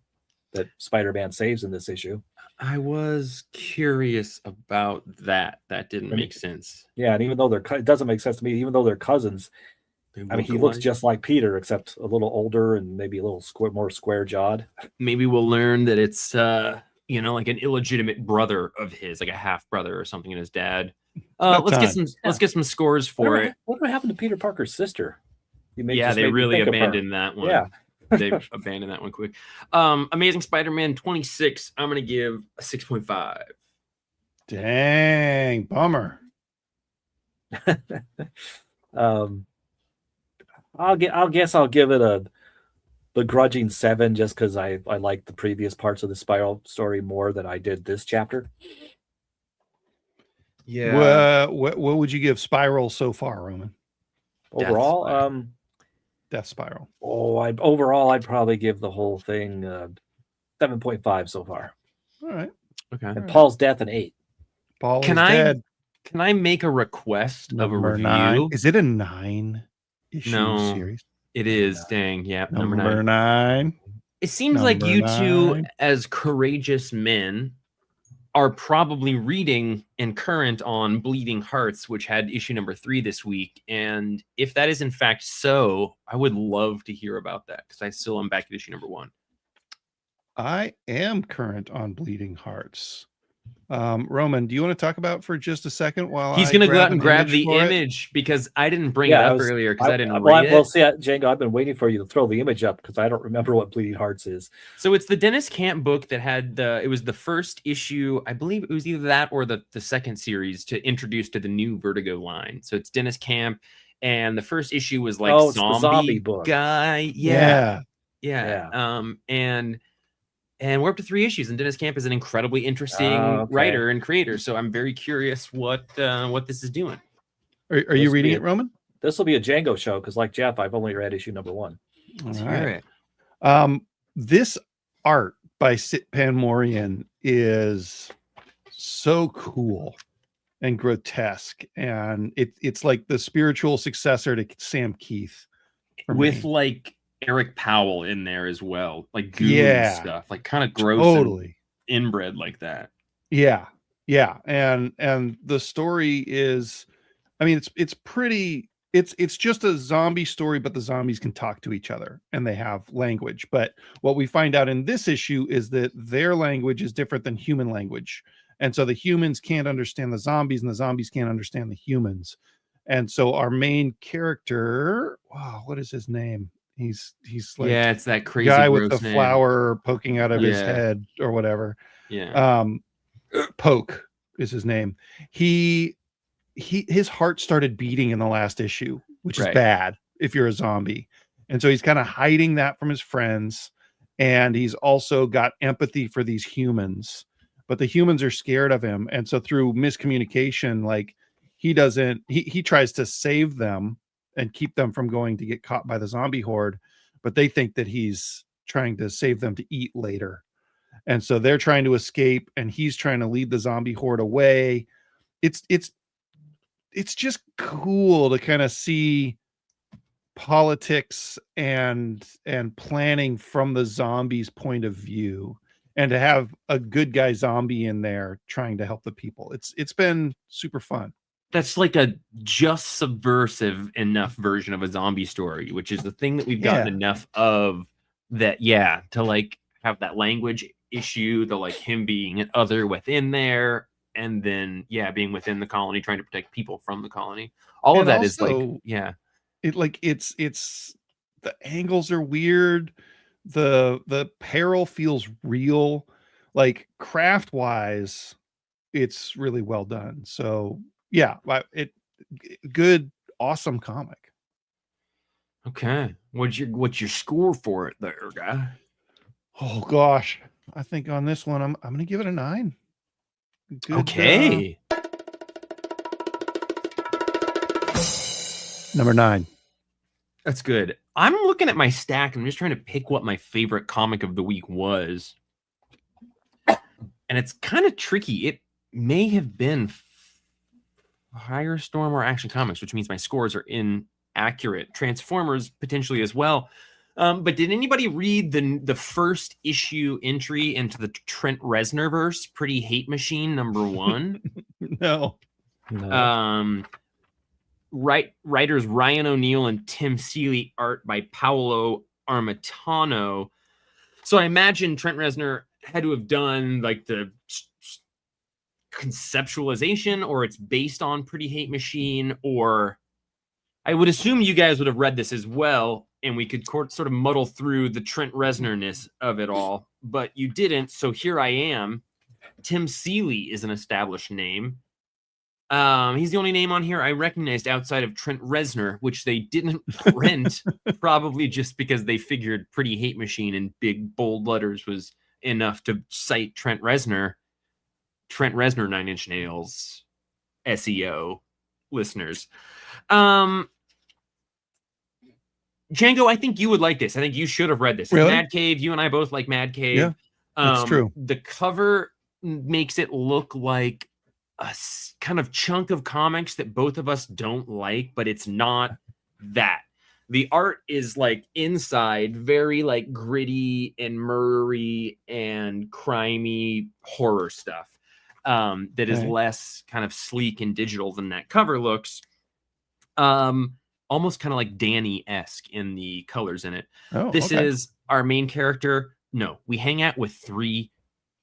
that Spider-Man saves in this issue. I was curious about that. That didn't make sense. Yeah, and even though it doesn't make sense to me, even though they're cousins, I mean, he looks just like Peter, except a little older and maybe a little more square-jawed. Maybe we'll learn that it's like an illegitimate brother of his, like a half brother or something, and his dad. Let's get some scores for it. What happened to Peter Parker's sister? They really abandoned that one. Yeah. They've abandoned that one quick. Amazing Spider-Man 26. I'm gonna give a 6.5. Dang, bummer. I'll give it a begrudging 7, just because I like the previous parts of the Spiral story more than I did this chapter. Yeah. What would you give Spiral so far, Roman? Overall, Death Spiral. Overall, I'd probably give the whole thing 7.5 so far. All right. Okay. And Paul's death an 8. Paul is dead. Can I make a request of a review? 9. Is it a 9 issue series? It is. Dang. Yeah. Number 9. It seems like you two, as courageous men, are probably reading and current on Bleeding Hearts, which had issue number 3 this week. And if that is in fact so, I would love to hear about that, because I still am back at issue number 1. I am current on Bleeding Hearts. Roman, do you want to talk about for just a second while he's going to go out and grab the image, because I didn't bring it up earlier because I didn't read it. Well, see, Django, I've been waiting for you to throw the image up because I don't remember what Bleeding Hearts is. So it's the Dennis Camp book that had it was the first issue. I believe it was either that or the second series to introduce to the new Vertigo line. So it's Dennis Camp, and the first issue was like zombie book guy. Yeah. And we're up to 3 issues, and Dennis Camp is an incredibly interesting writer and creator. So I'm very curious what this is doing. Are you reading it, Roman? This will be a Django show because, like Jeff, I've only read issue number 1. Let's hear it. This art by Sit Panmorian is so cool and grotesque, and it's like the spiritual successor to Sam Keith, with like Eric Powell in there as well, like goon stuff, like kind of gross, totally inbred like that. Yeah, and the story is, I mean, it's pretty. It's just a zombie story, but the zombies can talk to each other and they have language. But what we find out in this issue is that their language is different than human language, and so the humans can't understand the zombies, and the zombies can't understand the humans. And so our main character, wow, what is his name? He's like, it's that crazy guy with the flower poking out of his head or whatever. Poke is his name. His heart started beating in the last issue, which is bad if you're a zombie. And so he's kind of hiding that from his friends. And he's also got empathy for these humans, but the humans are scared of him. And so through miscommunication, like he tries to save them and keep them from going to get caught by the zombie horde, but they think that he's trying to save them to eat later. And so they're trying to escape, and he's trying to lead the zombie horde away. It's just cool to kind of see politics and planning from the zombies' point of view, and to have a good guy zombie in there trying to help the people. It's been super fun. That's like a just subversive enough version of a zombie story, which is the thing that we've gotten enough of, that to like have that language issue, the like him being an other within there, and then being within the colony trying to protect people from the colony. All of that is like it's the angles are weird, the peril feels real, like craft wise it's really well done. So good, awesome comic. Okay, what's your score for it there, guy? Oh gosh, I think on this one I'm gonna give it a 9. Good, okay. Number 9. That's good. I'm looking at my stack. I'm just trying to pick what my favorite comic of the week was, and it's kind of tricky. It may have been Firestorm or Action Comics, which means my scores are inaccurate. Transformers potentially as well. But did anybody read the first issue entry into the Trent Reznor verse, Pretty Hate Machine #1? No. Writers Ryan O'Neal and Tim Seeley, art by Paolo Armitano. So I imagine Trent Reznor had to have done like the conceptualization, or it's based on Pretty Hate Machine, or I would assume you guys would have read this as well, and we could sort of muddle through the Trent Reznor-ness of it all, but you didn't. So here I am. Tim Seeley is an established name. He's the only name on here I recognized outside of Trent Reznor, which they didn't print, probably just because they figured Pretty Hate Machine in big bold letters was enough to cite Trent Reznor. Trent Reznor, 9 Inch Nails, SEO listeners. Django, I think you would like this. I think you should have read this. Really? Mad Cave, you and I both like Mad Cave. Yeah, that's true. The cover makes it look like a kind of chunk of comics that both of us don't like, but it's not that. the art is like inside very like gritty and murdery and crimey horror stuff that is less kind of sleek and digital than that cover looks. Almost kind of like Danny-esque in the colors in it. This is our main character. No, we hang out with 3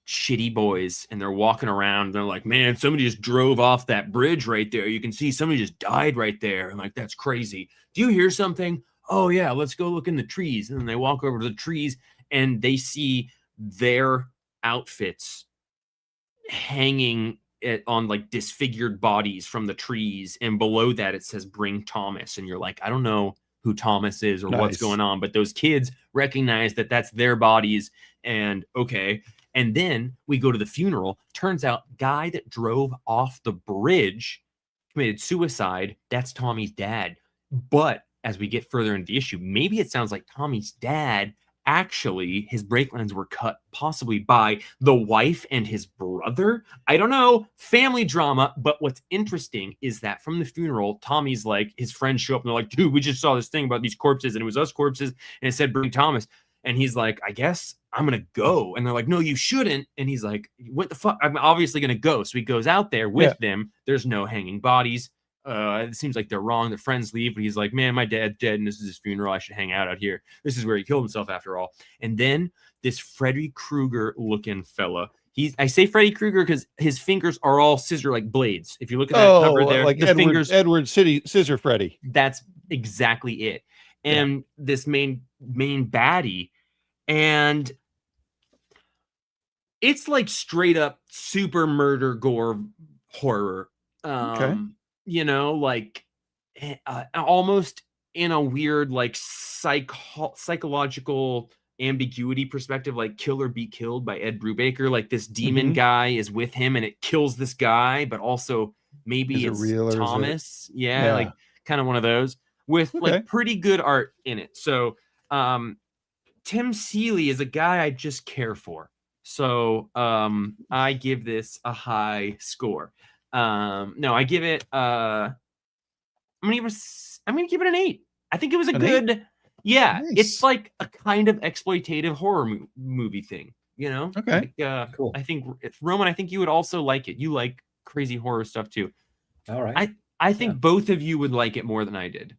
shitty boys and they're walking around. They're like, man, somebody just drove off that bridge right there. You can see somebody just died right there. And like, that's crazy. Do you hear something? Oh yeah, let's go look in the trees. And then they walk over to the trees and they see their outfits hanging on like disfigured bodies from the trees. And below that, it says bring Thomas. And you're like, I don't know who Thomas is or what's going on, but those kids recognize that that's their bodies. And okay. And then we go to the funeral. Turns out guy that drove off the bridge committed suicide. That's Tommy's dad. But as we get further into the issue, maybe it sounds like Tommy's dad, actually, his brake lines were cut possibly by the wife and his brother. I don't know. Family drama. But what's interesting is that from the funeral, Tommy's like, his friends show up and they're like, dude, we just saw this thing about these corpses and it was us corpses. And it said, bring Thomas. And he's like, I guess I'm going to go. And they're like, no, you shouldn't. And he's like, what the fuck? I'm obviously going to go. So he goes out there with them. There's no hanging bodies. It seems like they're wrong. Their friends leave. But he's like, man, my dad's dead. And this is his funeral. I should hang out here. This is where he killed himself after all. And then this Freddy Krueger looking fella. I say Freddy Krueger because his fingers are all scissor like blades. If you look at that cover there, like the fingers. Edward City Scissor Freddy. That's exactly it. And this main baddie. And it's like straight up super murder gore horror. You know, like almost in a weird like psychological ambiguity perspective, like Kill or Be Killed by Ed Brubaker. Like this demon guy is with him and it kills this guy, but also maybe it's real Thomas. Like kind of one of those with like pretty good art in it. So Tim Seeley is a guy I just care for. So I give this a high score. No, I give it I'm gonna give it an 8. I think it was a good 8? Nice. It's like a kind of exploitative horror movie thing, you know? Okay. Like, cool. I think Roman, I think you would also like it. You like crazy horror stuff too. All right. I think both of you would like it more than I did.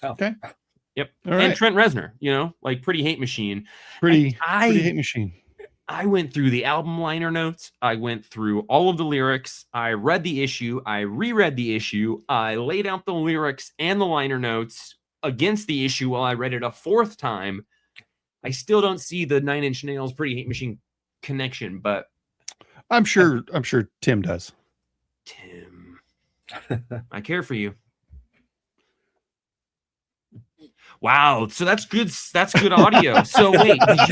Oh. Okay. Yep. And Trent Reznor, you know, like Pretty Hate Machine. Pretty Hate Machine. I went through the album liner notes. I went through all of the lyrics. I read the issue. I reread the issue. I laid out the lyrics and the liner notes against the issue while I read it a 4th time. I still don't see the 9 Inch Nails Pretty Hate Machine connection, but I'm sure Tim does. Tim, I care for you. Wow, so that's good. That's good audio. So wait, did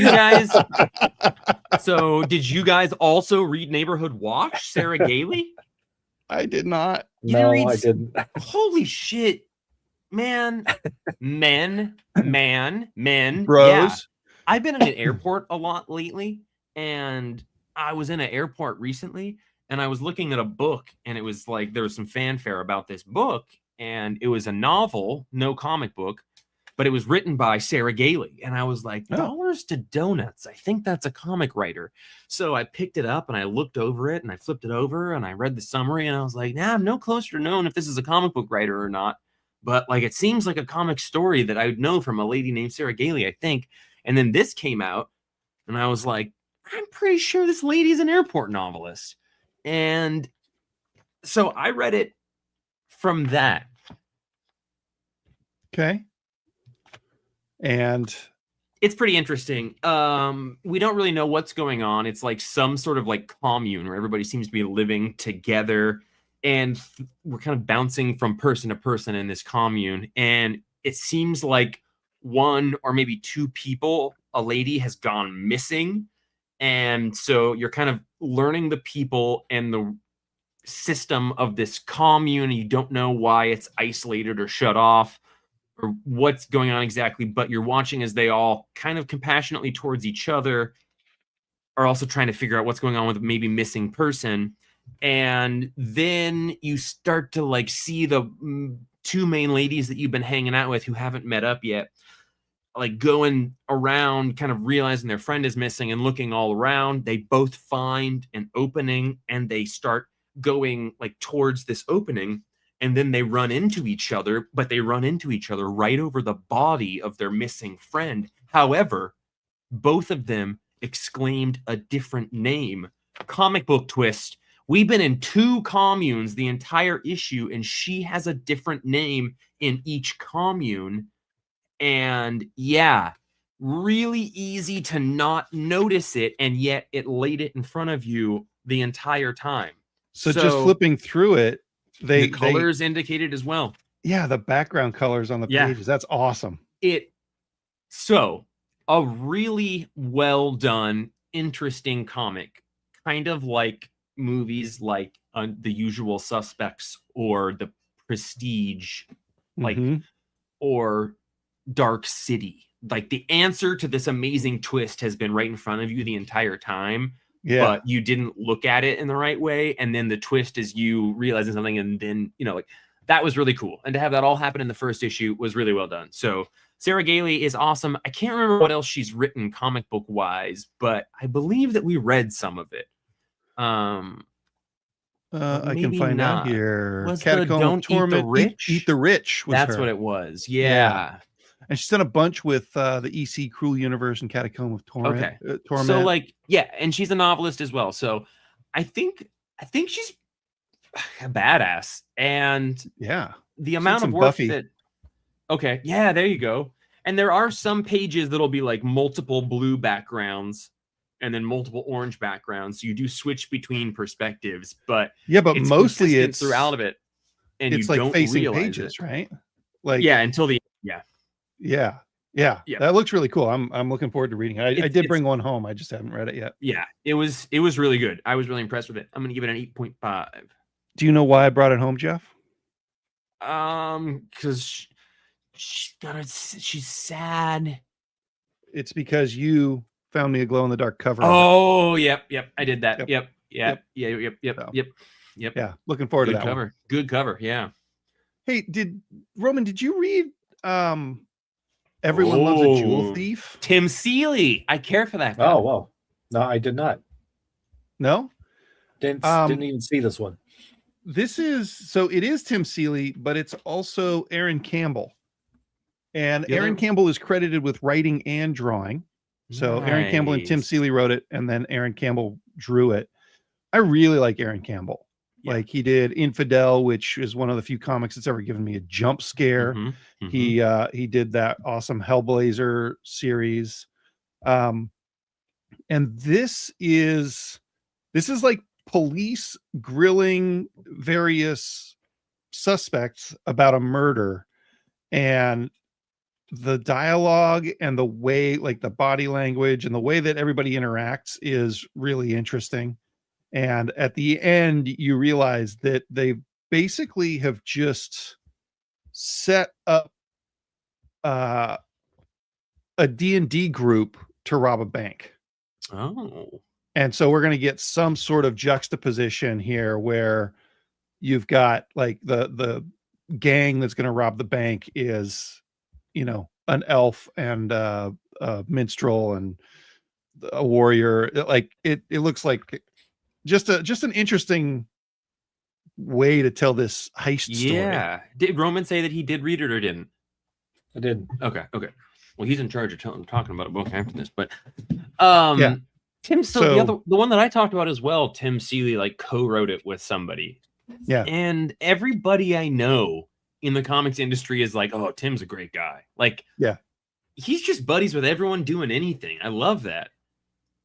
you guys also read Neighborhood Watch, Sarah Gailey? I did not. I didn't. Holy shit, man, men, bros. Yeah. I've been in an airport a lot lately, and I was in an airport recently, and I was looking at a book, and it was like there was some fanfare about this book, and it was a novel, no comic book. But it was written by Sarah Gailey. And I was like, Dollars to Donuts. I think that's a comic writer. So I picked it up and I looked over it and I flipped it over and I read the summary and I was like, I'm no closer to knowing if this is a comic book writer or not. But like, it seems like a comic story that I would know from a lady named Sarah Gailey, I think. And then this came out and I was like, I'm pretty sure this lady's an airport novelist. And so I read it from that. Okay. And it's pretty interesting. We don't really know what's going on. It's like some sort of like commune where everybody seems to be living together and we're kind of bouncing from person to person in this commune. And it seems like 1 or maybe 2 people, a lady has gone missing. And so you're kind of learning the people and the system of this commune. You don't know why it's isolated or shut off or what's going on exactly, but you're watching as they all kind of compassionately towards each other are also trying to figure out what's going on with maybe missing person. And then you start to like see the two main ladies that you've been hanging out with who haven't met up yet, like going around kind of realizing their friend is missing and looking all around. They both find an opening and they start going like towards this opening, and then they run into each other, but they run into each other right over the body of their missing friend. However, both of them exclaimed a different name. Comic book twist. We've been in 2 communes the entire issue, and she has a different name in each commune. And yeah, really easy to not notice it, and yet it laid it in front of you the entire time. So just flipping through it, the colors indicated as well. Yeah, the background colors on the pages. That's awesome. So a really well done, interesting comic, kind of like movies like The Usual Suspects or The Prestige, like or Dark City. Like the answer to this amazing twist has been right in front of you the entire time, but you didn't look at it in the right way, and then the twist is you realizing something, and then like that was really cool. And to have that all happen in the first issue was really well done. So Sarah Gailey is awesome. I can't remember what else she's written comic book wise, but I believe that we read some of it. I can find out here. Was Don't Eat the Rich? Eat the Rich was That's her. what it was. Yeah. And she's done a bunch with the EC Cruel Universe and Catacomb of Torment. Okay. So and she's a novelist as well. So I think she's a badass. And the amount of work Buffy. there you go. And there are some pages that'll be like multiple blue backgrounds and then multiple orange backgrounds. So you do switch between perspectives, but mostly it's throughout of it, and it's you like don't facing realize pages, it. right? Like until the Yeah. That looks really cool. I'm looking forward to reading it. I did bring one home. I just haven't read it yet. Yeah, it was really good. I was really impressed with it. I'm gonna give it an 8.5. Do you know why I brought it home, Jeff? Because she's sad. It's because you found me a glow in the dark cover. Oh, yep. I did that. Yep. Yeah. Looking forward to that cover. One. Good cover. Yeah. Hey, Roman, did you read Everyone Loves a Jewel Thief? Tim Seeley. I care for that guy. Oh, wow. No, I did not. No? Didn't even see this one. It is Tim Seeley, but it's also Aaron Campbell. And Aaron Campbell is credited with writing and drawing. So Aaron Campbell and Tim Seeley wrote it, and then Aaron Campbell drew it. I really like Aaron Campbell. Yeah. Like he did Infidel, which is one of the few comics that's ever given me a jump scare. He did that awesome Hellblazer series. And this is like police grilling various suspects about a murder, and the dialogue and the way, like the body language and the way that everybody interacts is really interesting. And at the end, you realize that they basically have just set up a D&D group to rob a bank. Oh. And so we're going to get some sort of juxtaposition here where you've got like the gang that's going to rob the bank is, an elf and a minstrel and a warrior. Like it looks like just an interesting way to tell this heist story. Yeah. Did Roman say that he did read it or didn't? I didn't. Okay. Well, he's in charge of talking about a book after this, but Tim. So the one that I talked about as well, Tim Seeley like co-wrote it with somebody. Yeah. And everybody I know in the comics industry is like, oh, Tim's a great guy. Like, he's just buddies with everyone doing anything. I love that.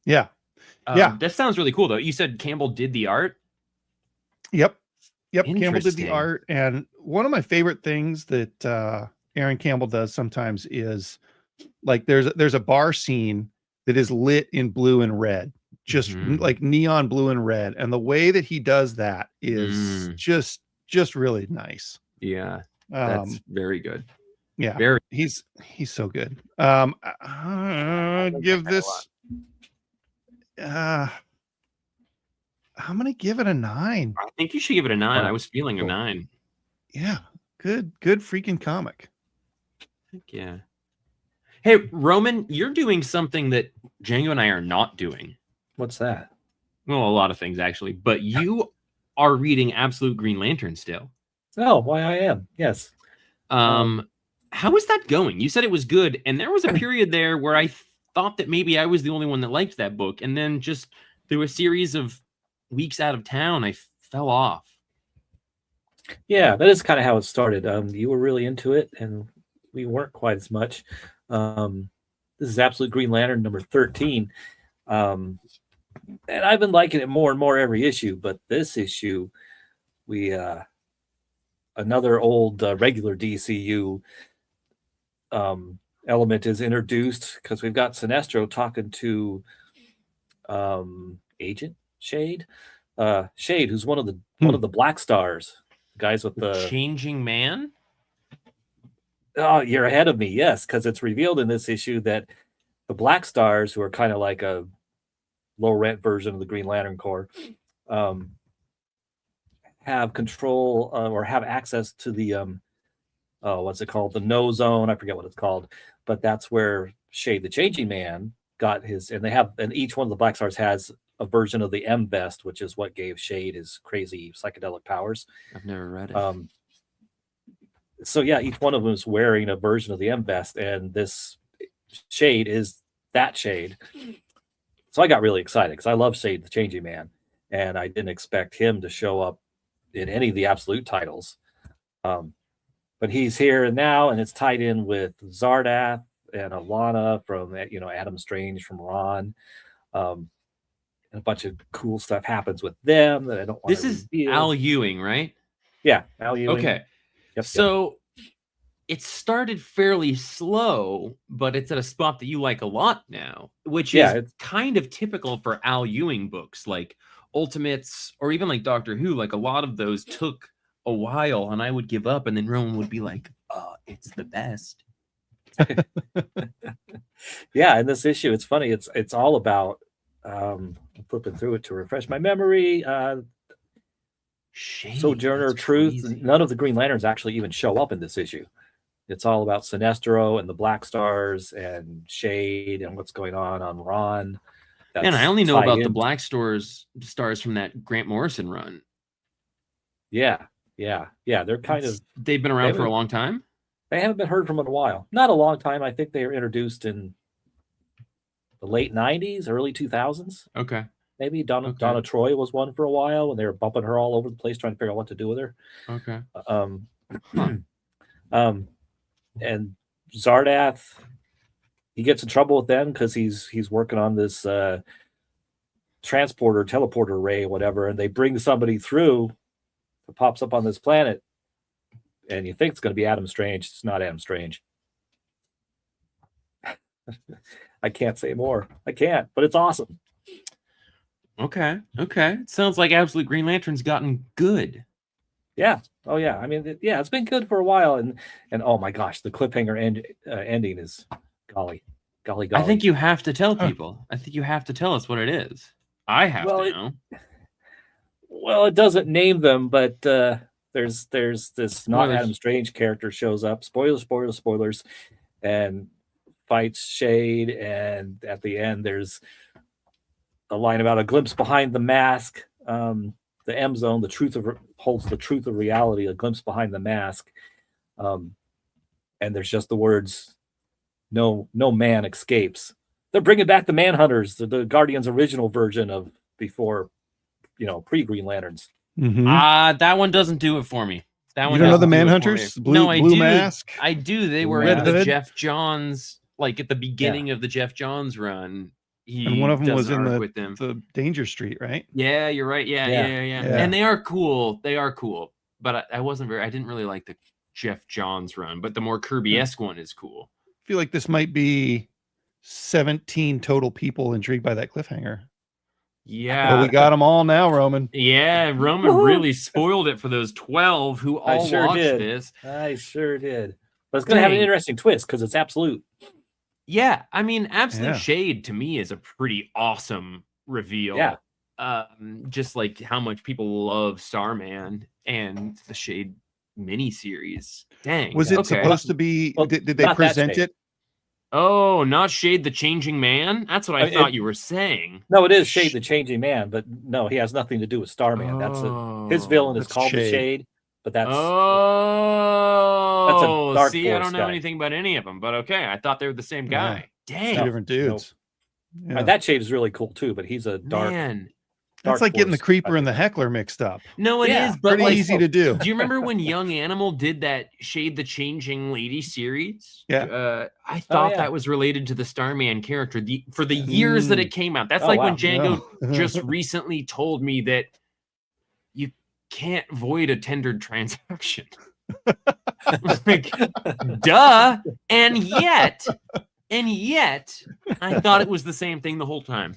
Yeah. That sounds really cool though. You said Campbell did the art? Yep. Campbell did the art. And one of my favorite things that Aaron Campbell does sometimes is like there's a bar scene that is lit in blue and red, just like neon blue and red. And the way that he does that is just really nice. Yeah. That's very good. Yeah. He's so good. Give this I'm gonna give it a 9. I think you should give it a 9. I was feeling a 9. Yeah. Good freaking comic. Heck yeah. Hey, Roman, you're doing something that Django and I are not doing. What's that? Well, a lot of things actually, but you are reading Absolute Green Lantern still. Oh, why I am. Yes. How is that going? You said it was good, and there was a period there where I thought that maybe I was the only one that liked that book, and then just through a series of weeks out of town, I fell off. Yeah, that is kind of how it started. You were really into it, and we weren't quite as much. This is Absolute Green Lantern number 13. And I've been liking it more and more every issue, but this issue, we another old regular DCU element is introduced because we've got Sinestro talking to Agent Shade, who's one of the Black Stars, guys with the Changing Man. Oh, you're ahead of me. Yes, because it's revealed in this issue that the Black Stars, who are kind of like a low rent version of the Green Lantern Corps, have control or have access to the what's it called? The No Zone. I forget what it's called, but that's where Shade the Changing Man got his, and each one of the Black Stars has a version of the M Vest, which is what gave Shade his crazy psychedelic powers. I've never read it. So yeah, each one of them is wearing a version of the M Vest, and this Shade is that Shade. So I got really excited because I love Shade the Changing Man, and I didn't expect him to show up in any of the Absolute titles. But he's here now, and it's tied in with Zardath and Alana from Adam Strange from Ron. And a bunch of cool stuff happens with them that I don't want to This is Al Ewing, right? Yeah, Al Ewing. Okay. So it started fairly slow, but it's at a spot that you like a lot now, which is kind of typical for Al Ewing books like Ultimates or even like Doctor Who. Like a lot of those took a while and I would give up, and then Roman would be like, it's the best. Yeah, in this issue, it's funny. It's all about I'm flipping through it to refresh my memory. Sojourner Truth. None of the Green Lanterns actually even show up in this issue. It's all about Sinestro and the Black Stars and Shade and what's going on Ron. And I only know about the Black Stars from that Grant Morrison run. Yeah. They're they've been around for a long time. They haven't been heard from in a while. Not a long time. I think they were introduced in the late 90s, early 2000s. Okay. Maybe Donna Troy was one for a while when they were bumping her all over the place trying to figure out what to do with her. Okay. And Zardath, he gets in trouble with them because he's working on this teleporter ray, whatever, and they bring somebody through that pops up on this planet, and you think it's going to be Adam Strange. It's not Adam Strange. I can't say more. I can't, but it's awesome. Okay. It sounds like Absolute Green Lantern's gotten good. Yeah. Oh yeah. I mean, it's been good for a while, and oh my gosh, the cliffhanger ending is golly. I think you have to tell people. I think you have to tell us what it is. I have to know. Well, it doesn't name them, but there's this not Adam Strange character shows up. Spoilers, and fights Shade, and at the end there's a line about a glimpse behind the mask. The M Zone, holds the truth of reality, a glimpse behind the mask. And there's just the words, no man escapes. They're bringing back the Manhunters, the Guardians original version of before, pre-Green Lanterns. Mm-hmm. That one doesn't do it for me. That one. You don't know the Manhunters? Blue mask. I do. They were in the Jeff Johns, like at the beginning of the Jeff Johns run. And one of them was in the Danger Street, right? Yeah, you're right. Yeah. And they are cool. But I didn't really like the Jeff Johns run, but the more Kirby-esque one is cool. I feel like this might be 17 total people intrigued by that cliffhanger. Yeah. Well, we got them all now, Roman. Yeah, Roman really spoiled it for those 12 who all watched this. I sure did. But it's going to have an interesting twist because it's Absolute. Yeah, I mean, Absolute Shade to me is a pretty awesome reveal. Yeah. Just like how much people love Starman and the Shade miniseries. Dang. Was it supposed to be? Well, did they present it? Oh, not Shade the Changing Man? That's what I thought you were saying. No, it is Shade the Changing Man, but no, he has nothing to do with Starman. His villain is called the Shade, but that's a dark see, I don't know guy. anything about any of them, but okay, I thought they were the same guy. Dang, two different dudes. No. Yeah. That Shade is really cool too, but he's a dark. Man. That's like getting the Creeper and the Heckler mixed up. No, it is, but pretty easy to do. Do you remember when Young Animal did that Shade the Changing Lady series? Yeah. I thought that was related to the Starman character for the years that it came out. That's when Django just recently told me that you can't void a tendered transaction. Like, duh. And yet, I thought it was the same thing the whole time.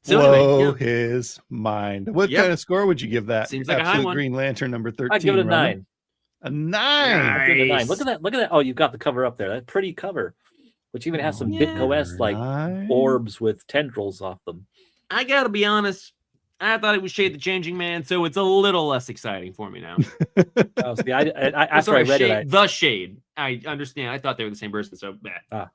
So blow his mind. What kind of score would you give that? Seems like a high one. Green Lantern number 13. I'd give it a 9. A 9. Nice. I'd give it a 9. Look at that. Oh, you've got the cover up there. That pretty cover, which even has some Bitco-esque like orbs with tendrils off them. I gotta be honest. I thought it was Shade the Changing Man, so it's a little less exciting for me now. See, after I read it, the Shade. I understand. I thought they were the same person, so yeah.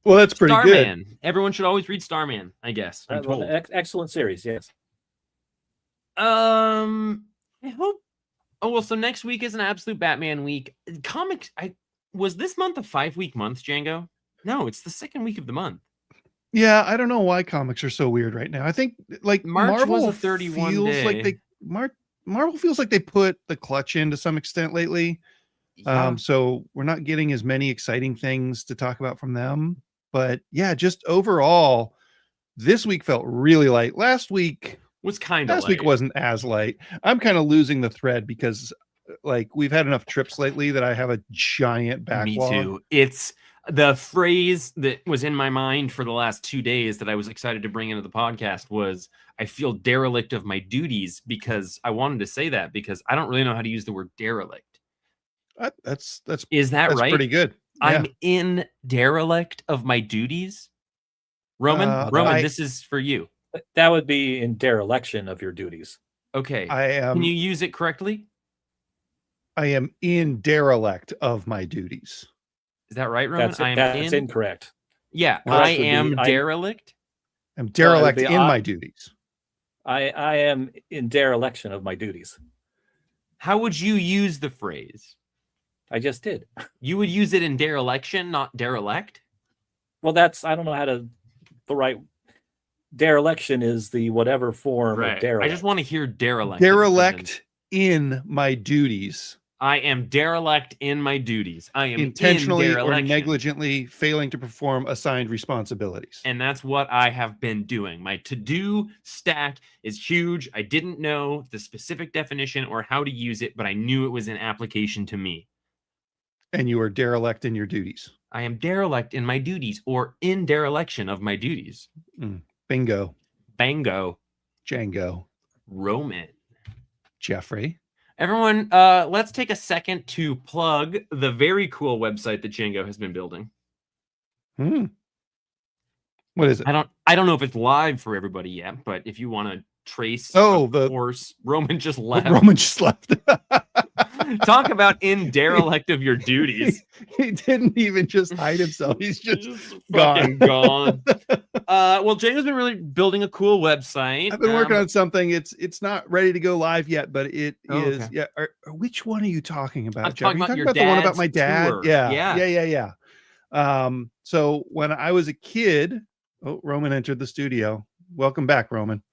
Well, that's pretty Starman. good. Everyone should always read Starman, I guess. I'm told. Excellent series, yes. I hope. Oh well, so next week is an absolute Batman week. Comics. Was this month a 5-week month, Django? No, it's the second week of the month. Yeah, I don't know why comics are so weird right now. I think like March Marvel was a 31 feels day. like Marvel feels like they put the clutch in to some extent lately. Yeah. So we're not getting as many exciting things to talk about from them. But yeah, just overall, this week felt really light. Last week was kind of last week wasn't as light. I'm kind of losing the thread because like we've had enough trips lately that I have a giant backlog. Me too. It's the phrase that was in my mind for the last 2 days that I was excited to bring into the podcast was I feel derelict of my duties, because I wanted to say that because I don't really know how to use the word derelict. That's right? Pretty good. Yeah. I'm in derelict of my duties. Roman, this is for you. That would be in dereliction of your duties. Okay. Can you use it correctly? I am in derelict of my duties. Is that right, Roman? That's incorrect. Yeah, I am derelict. I'm derelict in my duties. I am in dereliction of my duties. How would you use the phrase? I just did. You would use it in dereliction, not derelict? Well, I don't know how to, the right, dereliction is the whatever form of derelict. I just want to hear derelict. Derelict in my duties. I am derelict in my duties. I am intentionally or negligently failing to perform assigned responsibilities. And that's what I have been doing. My to-do stack is huge. I didn't know the specific definition or how to use it, but I knew it was an application to me. And you are derelict in your duties. I am derelict in my duties, or in dereliction of my duties. Bingo. Bango. Django. Roman. Jeffrey. Everyone, let's take a second to plug the very cool website that Django has been building. What is it? I don't know if it's live for everybody yet, but if you want to trace the horse, Roman just left. Talk about in derelict of your duties. He didn't even just hide himself. He's just fucking gone. Well, Django's been really building a cool website. I've been working on something. It's not ready to go live yet, but it is. Okay. Yeah. Which one are you talking about? I'm talking about the one about my dad. Tour. Yeah. So when I was a kid, Roman entered the studio. Welcome back, Roman.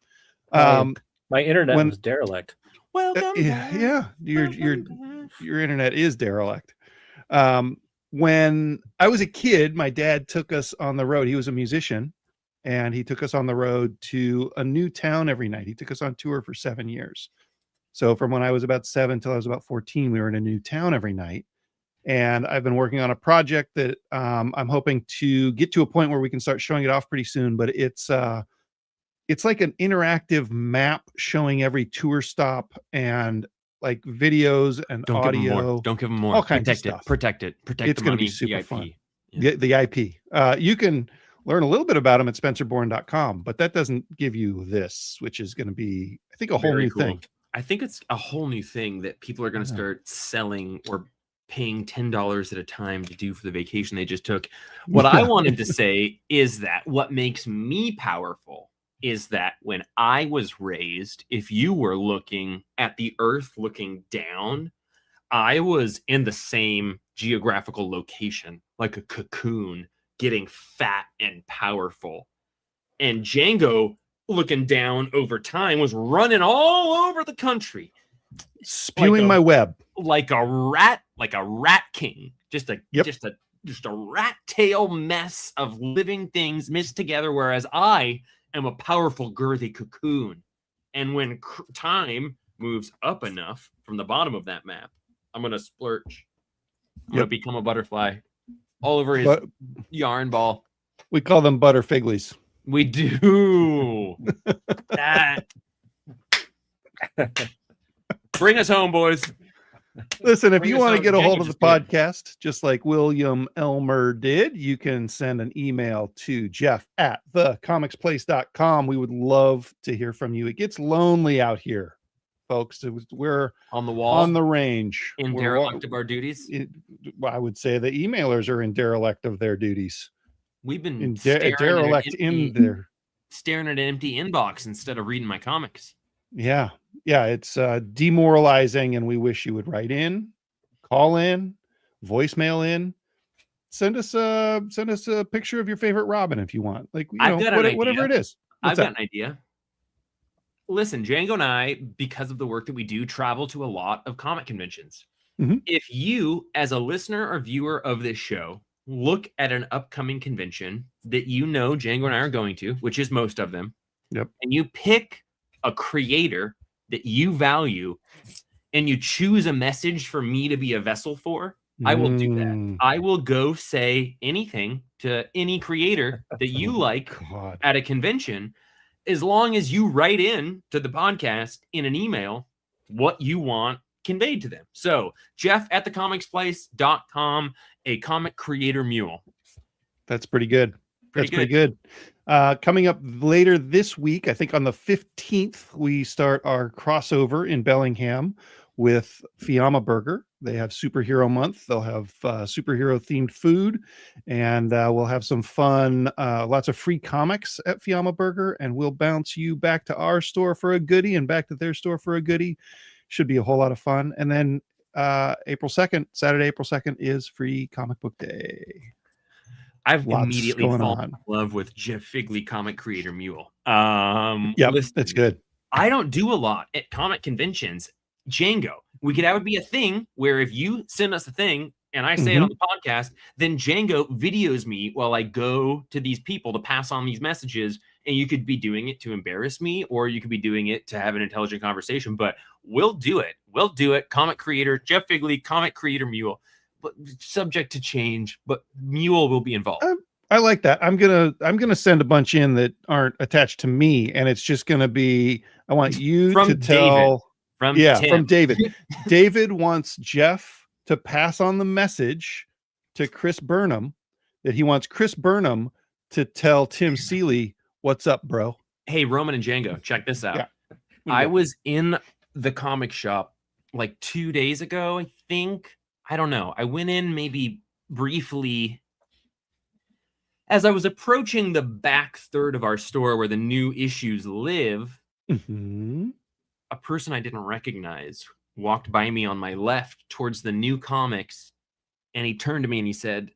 My internet was derelict. Welcome back. Yeah. Your internet is derelict. When I was a kid, my dad took us on the road. He was a musician, and he took us on the road to a new town every night. He took us on tour for 7 years. So from when I was about 7 till I was about 14, we were in a new town every night. And I've been working on a project that I'm hoping to get to a point where we can start showing it off pretty soon. But it's like an interactive map showing every tour stop and like videos and audio. Don't give them more. All kinds of stuff. Protect it. It's going to be super fun. Yeah. The IP. You can learn a little bit about him at spencerborn.com, but that doesn't give you this, which is going to be, I think, a whole new thing. I think it's a whole new thing that people are going to start selling or paying $10 at a time to do for the vacation they just took. What I wanted to say is that what makes me powerful is that when I was raised, if you were looking at the earth looking down, I was in the same geographical location, like a cocoon, getting fat and powerful. And Django, looking down over time, was running all over the country, spewing my web like a rat king, just a rat tail mess of living things mixed together. Whereas I am a powerful, girthy cocoon. And when time moves up enough from the bottom of that map, I'm going to splurge. I'm going to become a butterfly all over his yarn ball. We call them butterfiglies. We do. That. Bring us home, boys. Listen, if you want to get a hold of the podcast, just like William Elmer did, you can send an email to jeff@thecomicsplace.com. We would love to hear from you. It gets lonely out here, folks. We're on the wall, on the range, in derelict of our duties. I would say the emailers are in derelict of their duties. We've been derelict in there, staring at an empty inbox instead of reading my comics. Yeah, it's demoralizing, and we wish you would write in, call in, voicemail in, send us a picture of your favorite Robin if you want, like whatever it is. I've got an idea. Listen, Django and I, because of the work that we do, travel to a lot of comic conventions. Mm-hmm. If you, as a listener or viewer of this show, look at an upcoming convention that Django and I are going to, which is most of them, and you pick a creator that you value and you choose a message for me to be a vessel for, I will do that. I will go say anything to any creator that you like at a convention, as long as you write in to the podcast in an email what you want conveyed to them. So jeff@thecomicsplace.com, a comic creator mule. That's pretty good. Pretty good. Coming up later this week, I think on the 15th, we start our crossover in Bellingham with Fiamma Burger. They have Superhero Month. They'll have superhero themed food, and we'll have some fun, lots of free comics at Fiamma Burger, and we'll bounce you back to our store for a goodie and back to their store for a goodie. Should be a whole lot of fun. And then Saturday, April 2nd is Free Comic Book Day. I've immediately fallen in love with Jeff Figley, comic creator mule. That's good. I don't do a lot at comic conventions. Django, we could have it be a thing where if you send us a thing and I say it on the podcast, then Django videos me while I go to these people to pass on these messages. And you could be doing it to embarrass me, or you could be doing it to have an intelligent conversation. But we'll do it. We'll do it. Comic creator Jeff Figley, comic creator mule. But subject to change, but mule will be involved. I like that. I'm gonna send a bunch in that aren't attached to me, and it's just gonna be, I want you to tell from David. David wants Jeff to pass on the message to Chris Burnham that he wants Chris Burnham to tell Tim Seeley, "What's up, bro?" Hey, Roman and Django, check this out. Yeah. I was in the comic shop like 2 days ago, I think. I don't know. I went in maybe briefly. As I was approaching the back third of our store where the new issues live, a person I didn't recognize walked by me on my left towards the new comics, and he turned to me and he said,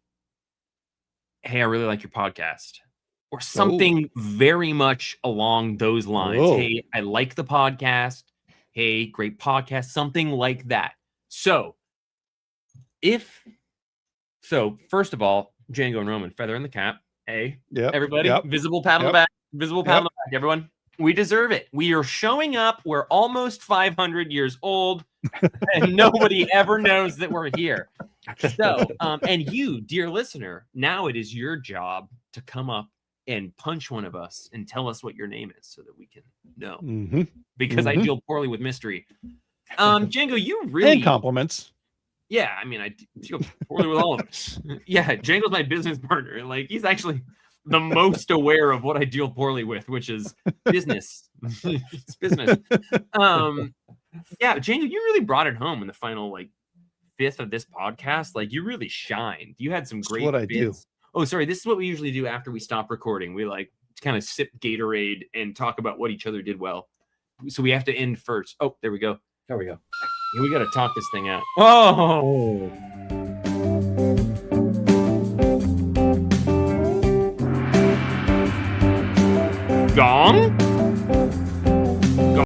"Hey, I really like your podcast," or something very much along those lines. "Hey, I like the podcast. Hey, great podcast," something like that. So first of all, Django and Roman, feather in the cap. Hey, everybody, visible pat on the back, visible pat on the back, everyone. We deserve it. We are showing up. We're almost 500 years old, and nobody ever knows that we're here. So, and you, dear listener, now it is your job to come up and punch one of us and tell us what your name is so that we can know. Because I deal poorly with mystery. Django, you really... And compliments. Yeah, I mean, I deal poorly with all of us. Yeah, Django's my business partner. Like, he's actually the most aware of what I deal poorly with, which is business. It's business. Yeah, Jane, you really brought it home in the final like fifth of this podcast. Like you really shined. You had some great what I bits. do. Oh, sorry. This is what we usually do after we stop recording. We like kind of sip Gatorade and talk about what each other did well. So we have to end first. Oh, there we go. There we go. Yeah, we got to talk this thing out. Oh. Gong?